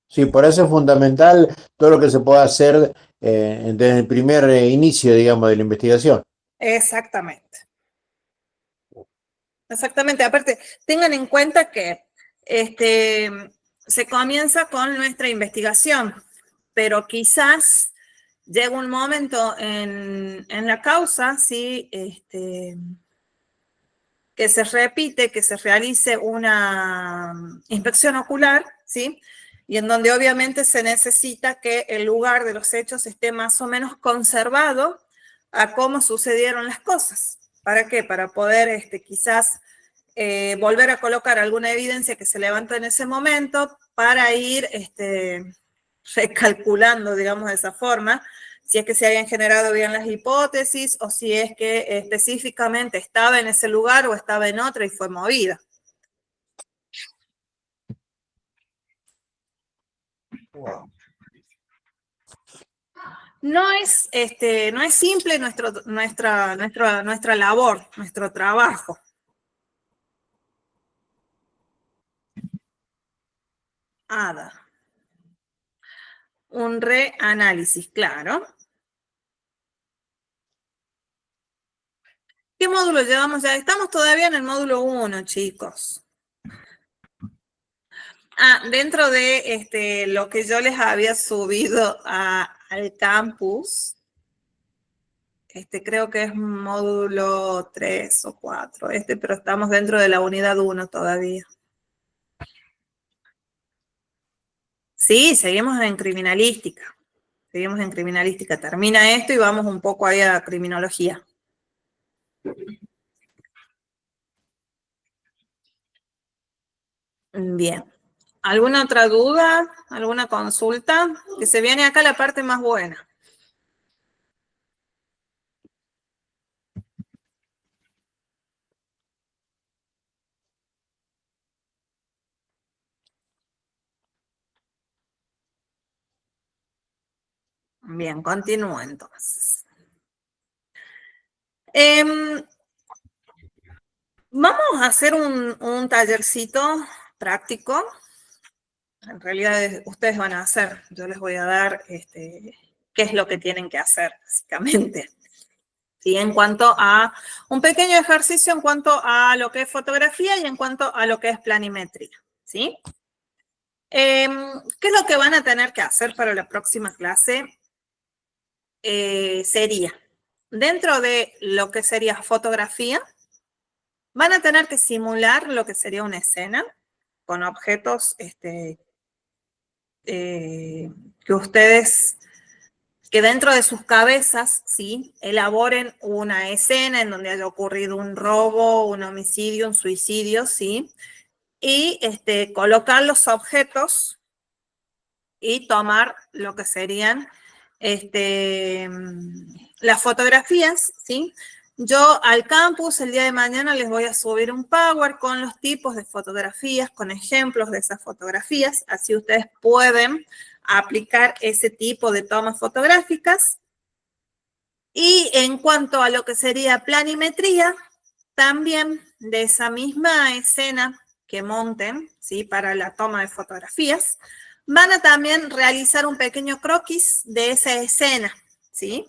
S5: Sí, por eso es fundamental todo lo que se pueda hacer desde el primer inicio, digamos, de la investigación.
S1: Exactamente. Exactamente. Aparte, tengan en cuenta que se comienza con nuestra investigación, pero quizás llega un momento en la causa, ¿sí? Que se repite, que se realice una inspección ocular, ¿sí? Y en donde obviamente se necesita que el lugar de los hechos esté más o menos conservado a cómo sucedieron las cosas. ¿Para qué? Para poder quizás volver a colocar alguna evidencia que se levantó en ese momento para ir recalculando, digamos de esa forma, si es que se habían generado bien las hipótesis o si es que específicamente estaba en ese lugar o estaba en otra y fue movida. No es simple nuestra labor, nuestro trabajo. Ada. Un reanálisis, claro. ¿Qué módulo llevamos ya? Estamos todavía en el módulo 1, chicos. Dentro de lo que yo les había subido al campus, creo que es módulo 3 o 4, pero estamos dentro de la unidad 1 todavía. Sí, seguimos en criminalística. Seguimos en criminalística. Termina esto y vamos un poco ahí a criminología. Bien. ¿Alguna otra duda? ¿Alguna consulta? Que se viene acá la parte más buena. Bien, continúo entonces. Vamos a hacer un tallercito práctico. En realidad ustedes van a hacer, yo les voy a dar qué es lo que tienen que hacer, básicamente. ¿Sí? En cuanto a un pequeño ejercicio en cuanto a lo que es fotografía y en cuanto a lo que es planimetría. ¿Sí? ¿Qué es lo que van a tener que hacer para la próxima clase? Sería, dentro de lo que sería fotografía, van a tener que simular lo que sería una escena con objetos que ustedes, que dentro de sus cabezas, ¿sí? Elaboren una escena en donde haya ocurrido un robo, un homicidio, un suicidio, ¿sí? Y colocar los objetos y tomar lo que serían las fotografías, ¿sí? Yo al campus el día de mañana les voy a subir un Power con los tipos de fotografías, con ejemplos de esas fotografías, así ustedes pueden aplicar ese tipo de tomas fotográficas. Y en cuanto a lo que sería planimetría, también de esa misma escena que monten, ¿sí? Para la toma de fotografías, van a también realizar un pequeño croquis de esa escena, ¿sí?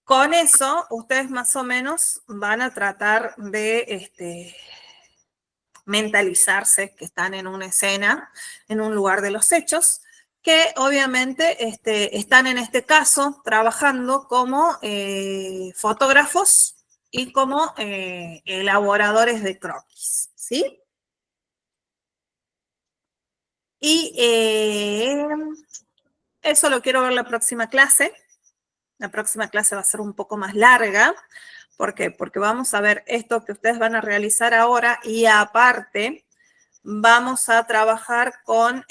S1: Con eso, ustedes más o menos van a tratar de mentalizarse que están en una escena, en un lugar de los hechos, que obviamente están en este caso trabajando como fotógrafos y como elaboradores de croquis, ¿sí? Y eso lo quiero ver la próxima clase. La próxima clase va a ser un poco más larga. ¿Por qué? Porque vamos a ver esto que ustedes van a realizar ahora y aparte vamos a trabajar con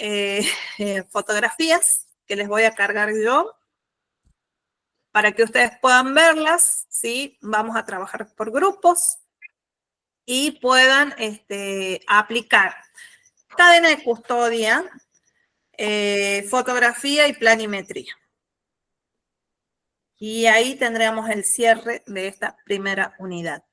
S1: fotografías que les voy a cargar yo para que ustedes puedan verlas, ¿sí? Vamos a trabajar por grupos y puedan aplicar cadena de custodia, fotografía y planimetría. Y ahí tendremos el cierre de esta primera unidad.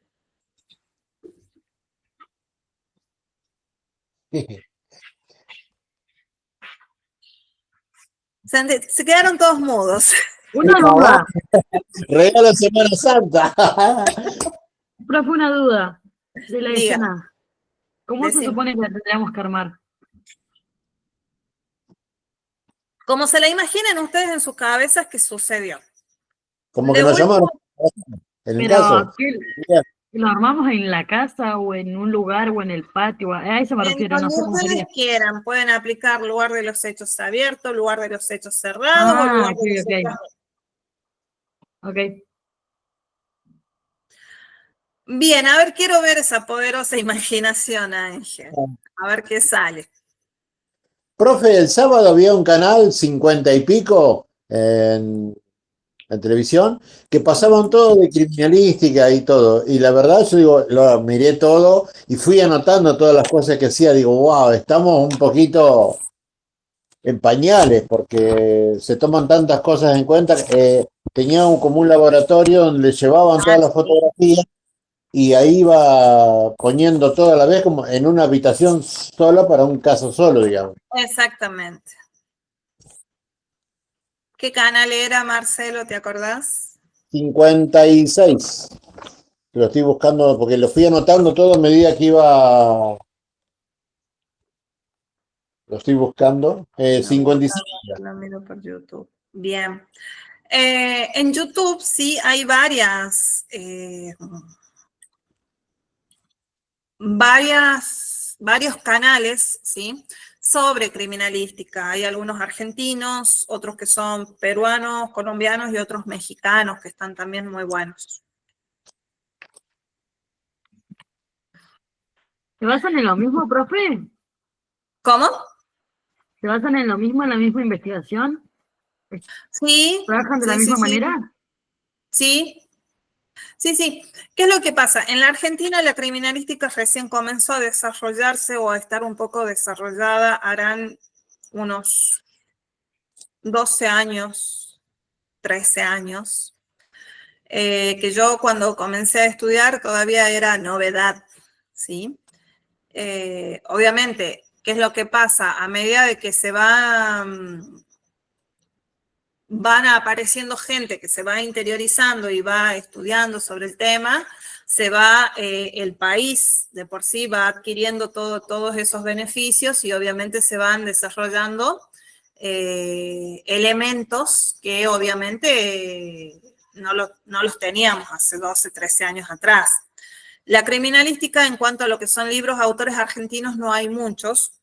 S1: Se quedaron todos mudos.
S2: Una duda,
S5: Regalo Semana Santa.
S2: profe, una duda de la
S1: Diga.
S2: escena. ¿Cómo se
S1: Decime.
S2: supone que la tendríamos que armar?
S1: Como se la imaginen ustedes en sus cabezas que sucedió.
S5: Como
S1: De
S5: que nos llamaron
S1: último,
S5: en el
S2: Pero,
S5: caso. Bien.
S2: ¿lo armamos en la casa o en un lugar o en el patio? A eso me
S1: en
S2: refiero, no
S1: donde
S2: sé cómo
S1: ustedes
S2: sería.
S1: quieran, pueden aplicar lugar de los hechos abierto, lugar de los hechos cerrado o
S2: Ah,
S1: lugar
S2: ok,
S1: de los
S2: ok.
S1: hechos.
S2: Ok.
S1: Bien, a ver, quiero ver esa poderosa imaginación, Ángel. A ver qué sale.
S5: Profe, el sábado había un canal 50 y pico en televisión que pasaban todo de criminalística y todo. Y la verdad, yo digo, lo miré todo y fui anotando todas las cosas que hacía. Digo, wow, estamos un poquito en pañales porque se toman tantas cosas en cuenta. Tenía como un laboratorio donde le llevaban todas las fotografías y ahí iba poniendo todo a la vez como en una habitación sola para un caso solo, digamos.
S1: Exactamente. ¿Qué canal era, Marcelo? ¿Te acordás?
S5: 56. Lo estoy buscando porque lo fui anotando todo a medida que iba. Lo estoy buscando. 56.
S1: Lo miro por YouTube. Bien. En YouTube sí hay varias varios canales, ¿sí? Sobre criminalística. Hay algunos argentinos, otros que son peruanos, colombianos y otros mexicanos que están también muy buenos.
S2: ¿Se basan en lo mismo, profe?
S1: ¿Cómo?
S2: ¿Se basan en lo mismo, en la misma investigación?
S1: Sí,
S2: ¿Trabajan de la
S1: sí,
S2: misma
S1: sí,
S2: manera?
S1: sí, sí, sí. ¿Qué es lo que pasa? En la Argentina la criminalística recién comenzó a desarrollarse o a estar un poco desarrollada, harán unos 12 años, 13 años, que yo cuando comencé a estudiar todavía era novedad, ¿sí? Obviamente, ¿qué es lo que pasa? A medida de que se van apareciendo gente que se va interiorizando y va estudiando sobre el tema, se va, el país de por sí va adquiriendo todos esos beneficios y obviamente se van desarrollando elementos que obviamente no los teníamos hace 12, 13 años atrás. La criminalística, en cuanto a lo que son libros, autores argentinos, no hay muchos,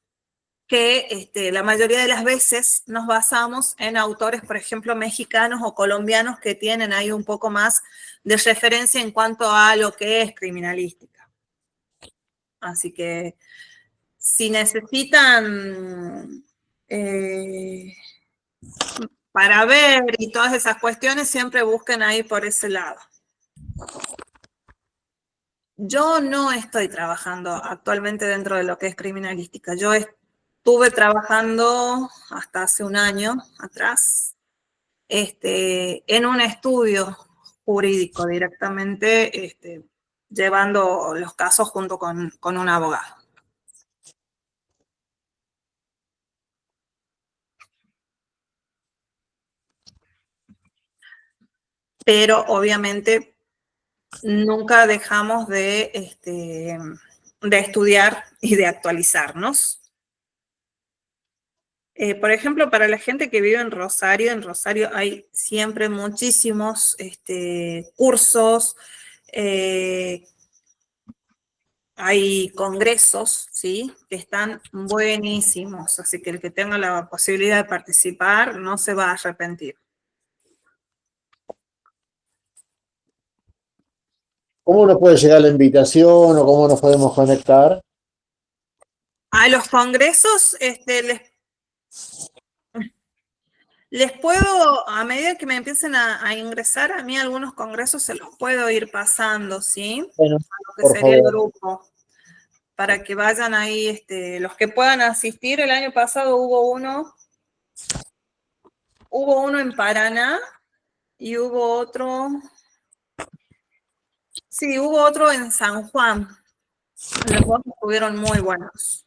S1: que la mayoría de las veces nos basamos en autores, por ejemplo, mexicanos o colombianos que tienen ahí un poco más de referencia en cuanto a lo que es criminalística. Así que si necesitan para ver y todas esas cuestiones, siempre busquen ahí por ese lado. Yo no estoy trabajando actualmente dentro de lo que es criminalística. Yo estuve trabajando hasta hace un año atrás en un estudio jurídico directamente, llevando los casos junto con un abogado. Pero obviamente nunca dejamos de estudiar y de actualizarnos. Por ejemplo, para la gente que vive en Rosario hay siempre muchísimos cursos, hay congresos, ¿sí? Que están buenísimos, así que el que tenga la posibilidad de participar no se va a arrepentir.
S5: ¿Cómo nos puede llegar la invitación o cómo nos podemos conectar?
S1: A los congresos, les puedo, a medida que me empiecen a ingresar, a mí algunos congresos se los puedo ir pasando, ¿sí?
S5: Bueno,
S1: A lo que
S5: por
S1: sería el
S5: favor.
S1: grupo, para que vayan ahí, los que puedan asistir. El año pasado hubo uno en Paraná y hubo otro, sí, hubo otro en San Juan. Los dos estuvieron muy buenos.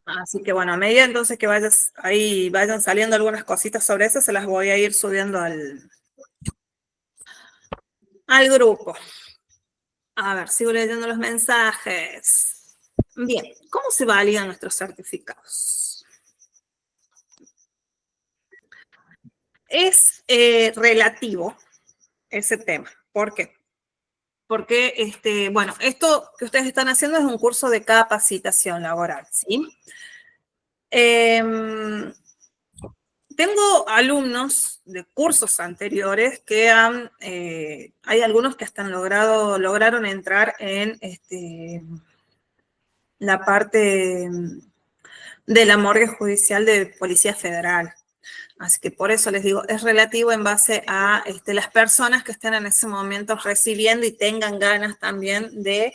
S1: Así que bueno, a medida entonces que vayan saliendo algunas cositas sobre eso, se las voy a ir subiendo al grupo. A ver, sigo leyendo los mensajes. Bien, ¿cómo se validan nuestros certificados? Es relativo ese tema. ¿Por qué? Porque, bueno, esto que ustedes están haciendo es un curso de capacitación laboral, ¿sí? Tengo alumnos de cursos anteriores que hay algunos que hasta lograron entrar en la parte de la morgue judicial de Policía Federal. Así que por eso les digo, es relativo en base a las personas que estén en ese momento recibiendo y tengan ganas también de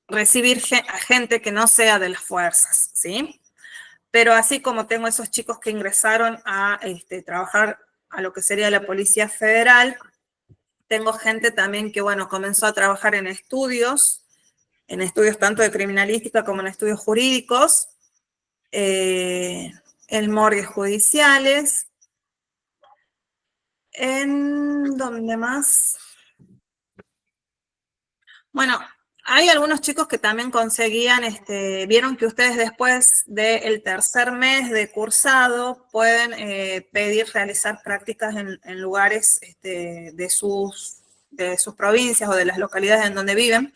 S1: recibir a gente que no sea de las fuerzas, ¿sí? Pero así como tengo esos chicos que ingresaron a trabajar a lo que sería la Policía Federal, tengo gente también que, bueno, comenzó a trabajar en estudios tanto de criminalística como en estudios jurídicos, en morgues judiciales, ¿en dónde más? Bueno, Hay algunos chicos que también conseguían, vieron que ustedes después del tercer mes de cursado pueden pedir realizar prácticas en lugares de sus provincias o de las localidades en donde viven.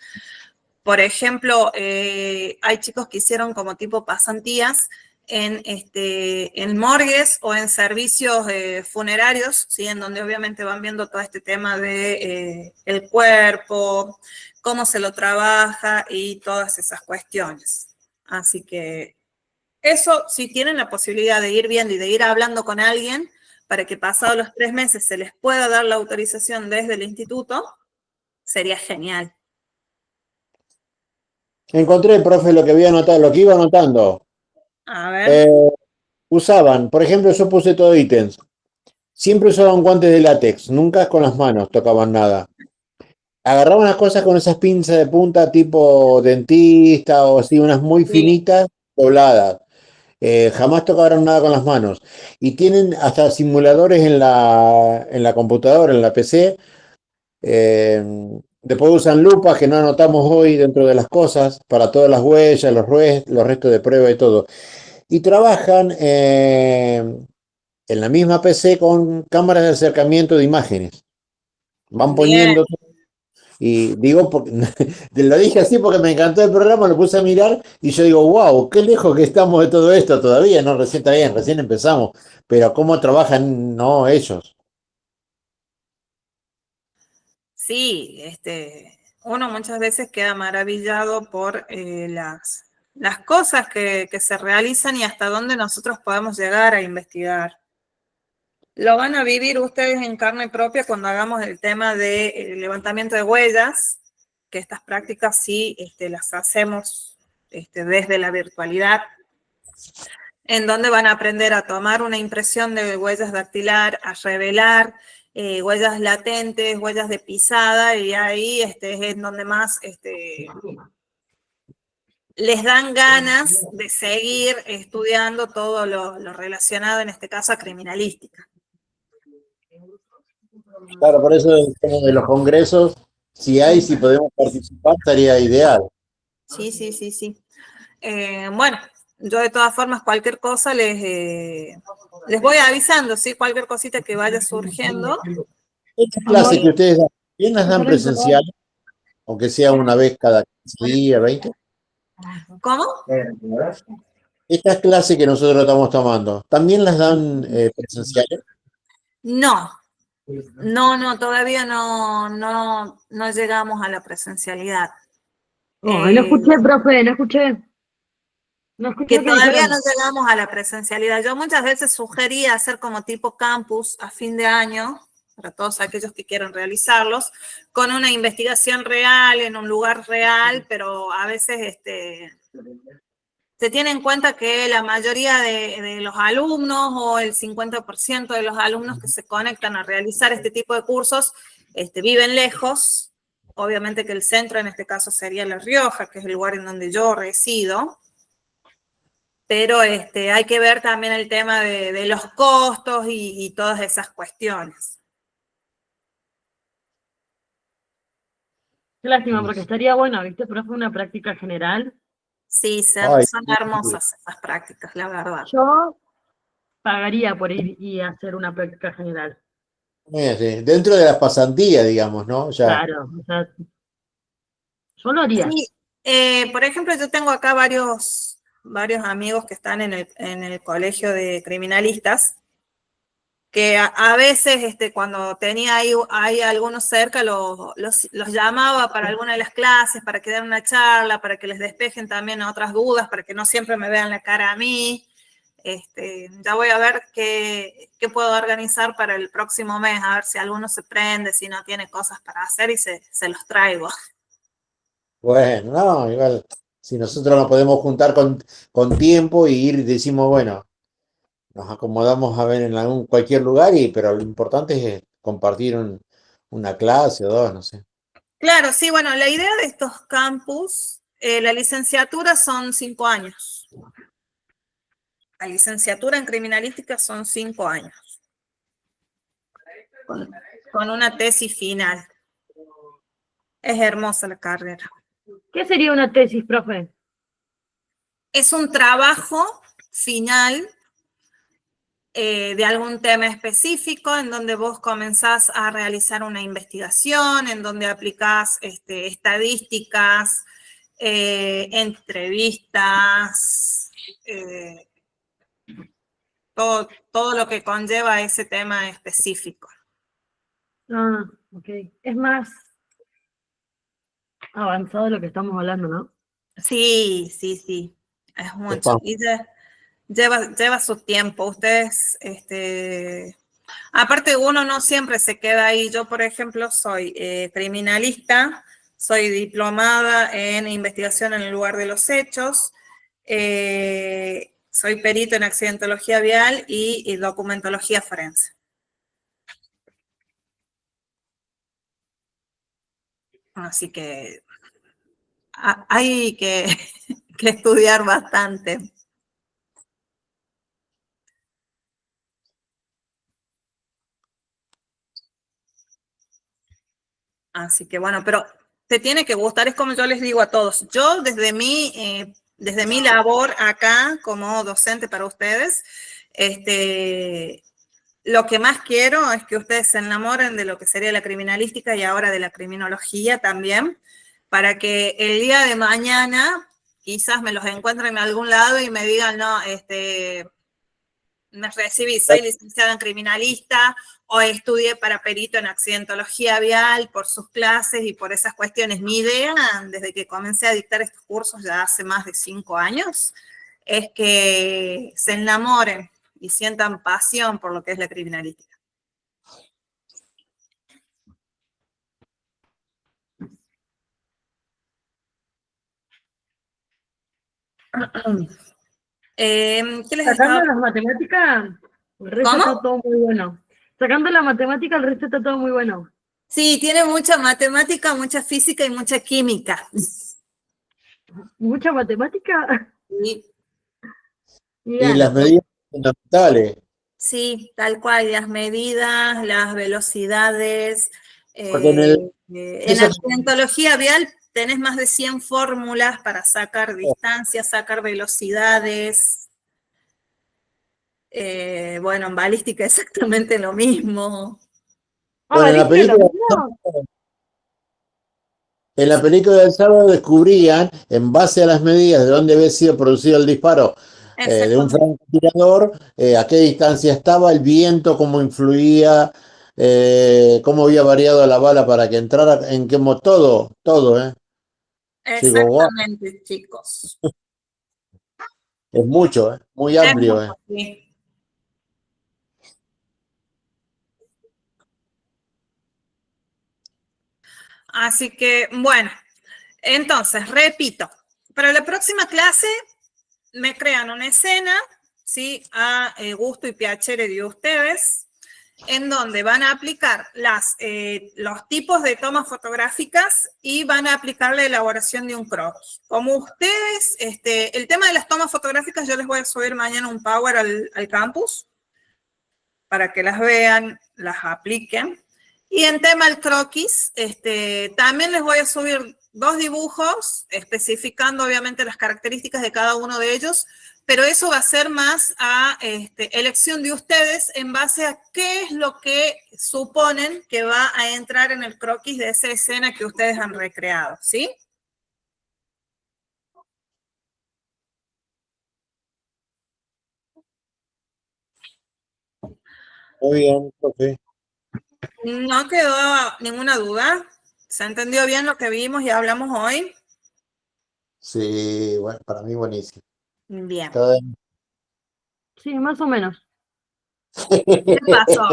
S1: Por ejemplo, hay chicos que hicieron como tipo pasantías en morgues o en servicios funerarios, ¿sí? En donde obviamente van viendo todo este tema de el cuerpo, cómo se lo trabaja y todas esas cuestiones. Así que eso, si tienen la posibilidad de ir viendo y de ir hablando con alguien para que pasados los 3 meses se les pueda dar la autorización desde el instituto, sería genial.
S5: Encontré, profe, lo que había anotado, lo que iba anotando.
S1: A ver.
S5: Usaban, por ejemplo, yo puse todo ítems. Siempre usaban guantes de látex, nunca con las manos tocaban nada. Agarraban las cosas con esas pinzas de punta tipo dentista o así, unas muy
S1: Sí.
S5: finitas, dobladas. Jamás tocaron nada con las manos. Y tienen hasta simuladores en la computadora, en la PC. Después usan lupas que no anotamos hoy dentro de las cosas para todas las huellas, los restos de prueba y todo. Y trabajan en la misma PC con cámaras de acercamiento de imágenes. Van
S1: Bien.
S5: poniendo. Y digo, porque, te lo dije así porque me encantó el programa, lo puse a mirar y yo digo, wow, qué lejos que estamos de todo esto todavía, ¿no? Recién está bien, recién empezamos, pero cómo trabajan, no, ellos.
S1: Sí, uno muchas veces queda maravillado por las cosas que se realizan y hasta dónde nosotros podemos llegar a investigar. Lo van a vivir ustedes en carne propia cuando hagamos el tema de levantamiento de huellas, que estas prácticas sí las hacemos desde la virtualidad, en donde van a aprender a tomar una impresión de huellas dactilar, a revelar huellas latentes, huellas de pisada, y ahí es en donde más les dan ganas de seguir estudiando todo lo relacionado, en este caso, a criminalística.
S5: Claro, por eso el tema de los congresos, si podemos participar, estaría ideal.
S1: Sí. Bueno, yo de todas formas, cualquier cosa les voy avisando, ¿sí? Cualquier cosita que vaya surgiendo.
S5: Estas clases que ustedes dan, ¿quién las dan presencial? Aunque sea una vez cada 15 días, 20.
S1: ¿Cómo?
S5: Estas clases que nosotros estamos tomando, ¿también las dan presenciales?
S1: No, todavía no llegamos a la presencialidad.
S2: Oh, no escuché, profe, no escuché. No escuché
S1: Que
S2: lo que
S1: todavía
S2: dijeron.
S1: no llegamos a la presencialidad. Yo muchas veces sugería hacer como tipo campus a fin de año, para todos aquellos que quieran realizarlos, con una investigación real, en un lugar real, pero a veces se tiene en cuenta que la mayoría de los alumnos o el 50% de los alumnos que se conectan a realizar este tipo de cursos viven lejos. Obviamente que el centro en este caso sería La Rioja, que es el lugar en donde yo resido. Pero hay que ver también el tema de los costos y todas esas cuestiones.
S2: Qué lástima, porque estaría bueno, ¿viste? Profe, una práctica general.
S1: Sí,
S5: Ay,
S1: son hermosas esas prácticas, la verdad.
S2: Yo pagaría por ir y hacer una práctica general.
S5: dentro de las pasantías, digamos, ¿no? Ya.
S2: Claro, o sea, yo lo haría.
S1: Sí, por ejemplo, yo tengo acá varios amigos que están en el colegio de criminalistas, que a veces cuando tenía ahí algunos cerca los llamaba para alguna de las clases, para que den una charla, para que les despejen también otras dudas, para que no siempre me vean la cara a mí. Ya voy a ver qué puedo organizar para el próximo mes, a ver si alguno se prende, si no tiene cosas para hacer y se los traigo.
S5: Bueno, no, igual, si nosotros nos podemos juntar con tiempo y ir, decimos, bueno, nos acomodamos a ver en cualquier lugar, pero lo importante es compartir una clase o dos, no sé.
S1: Claro, sí, bueno, la idea de estos campus, la licenciatura son 5 años. La licenciatura en criminalística son 5 años. Con una tesis final. Es hermosa la carrera.
S2: ¿Qué sería una tesis, profe?
S1: Es un trabajo final de algún tema específico en donde vos comenzás a realizar una investigación, en donde aplicás estadísticas, entrevistas, todo lo que conlleva ese tema específico.
S2: Ah, ok. Es más avanzado de lo que estamos hablando, ¿no?
S1: Sí, sí, sí, es mucho. Y lleva su tiempo. Ustedes, aparte uno no siempre se queda ahí. Yo, por ejemplo, soy criminalista, soy diplomada en investigación en el lugar de los hechos, soy perito en accidentología vial y documentología forense. Así que hay que, que estudiar bastante. Así que bueno, pero te tiene que gustar, es como yo les digo a todos. Yo desde mi labor acá como docente para ustedes, lo que más quiero es que ustedes se enamoren de lo que sería la criminalística y ahora de la criminología también, para que el día de mañana quizás me los encuentren en algún lado y me digan, no, me recibí, soy licenciada en criminalista o estudié para perito en accidentología vial por sus clases y por esas cuestiones. Mi idea, desde que comencé a dictar estos cursos ya hace más de 5 años, es que se enamoren y sientan pasión por lo que es la criminalística. ¿Qué les
S2: Sacando
S1: estaba?
S2: las matemáticas, el resto
S1: ¿Cómo?
S2: está todo muy bueno. Sacando la matemática, el resto está todo muy bueno.
S1: Sí, tiene mucha matemática, mucha física y mucha química.
S2: Mucha matemática.
S1: Sí,
S2: Y
S5: Y las
S2: gano.
S5: medidas fundamentales,
S1: sí, tal cual, las medidas, las velocidades.
S5: porque
S1: En
S5: eso,
S1: accidentología vial tenés más de 100 fórmulas para sacar distancias, sacar velocidades. Bueno, en balística exactamente lo mismo.
S2: Ah,
S5: bueno,
S2: ¿balística lo mismo?
S5: en la película del sábado descubrían, en base a las medidas de dónde había sido producido el disparo de un
S1: Exactamente.
S5: francotirador, a qué distancia estaba, el viento, cómo influía, cómo había variado la bala para que entrara, en qué todo, ¿eh? Digo, wow,
S1: Exactamente, chicos.
S5: es mucho, muy
S1: Es
S5: amplio,
S1: mucho, sí. Así que, bueno, entonces, repito, para la próxima clase me crean una escena, ¿sí? A gusto y piacere de ustedes, en donde van a aplicar los tipos de tomas fotográficas y van a aplicar la elaboración de un croquis. Como ustedes, el tema de las tomas fotográficas yo les voy a subir mañana un Power al campus para que las vean, las apliquen. Y en tema del croquis, también les voy a subir 2 dibujos, especificando obviamente las características de cada uno de ellos, pero eso va a ser más a elección de ustedes en base a qué es lo que suponen que va a entrar en el croquis de esa escena que ustedes han recreado, ¿sí?
S5: muy bien, profe.
S1: No quedó ninguna duda. ¿Se entendió bien lo que vimos y hablamos hoy?
S5: Sí, bueno, para mí buenísimo.
S1: Bien.
S5: Cada vez-
S2: Sí, más o menos.
S1: ¿Qué pasó?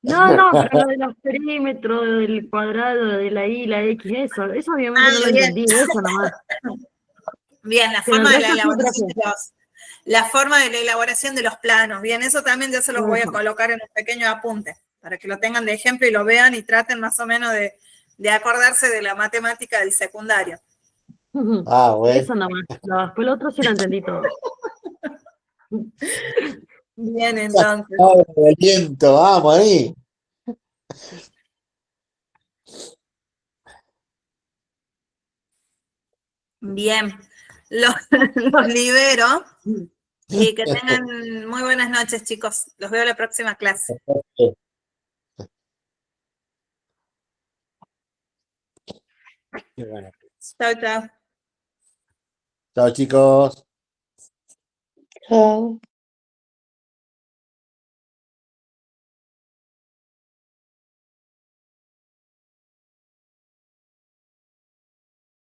S2: No, pero lo de los perímetros, del cuadrado, de la Y, la X, eso obviamente
S1: Ah,
S2: no lo
S1: bien.
S2: entendí, eso nomás.
S1: Bien,
S2: Pero el resto sí,
S1: la forma de la elaboración de los planos. Bien, eso también ya se los voy a
S2: profe.
S1: colocar en un pequeño apunte, para que lo tengan de ejemplo y lo vean y traten más o menos de acordarse de la matemática del secundario.
S5: Ah, bueno.
S2: Eso nomás. No, después el otro sí lo entendí todo.
S1: Bien, entonces.
S5: Ah, el viento, vamos ahí.
S1: Bien, los, los libero y que tengan muy buenas noches, chicos. Los veo en la próxima clase.
S5: Qué bueno.
S1: Chao, chao.
S5: Chao, chicos.
S4: Chao.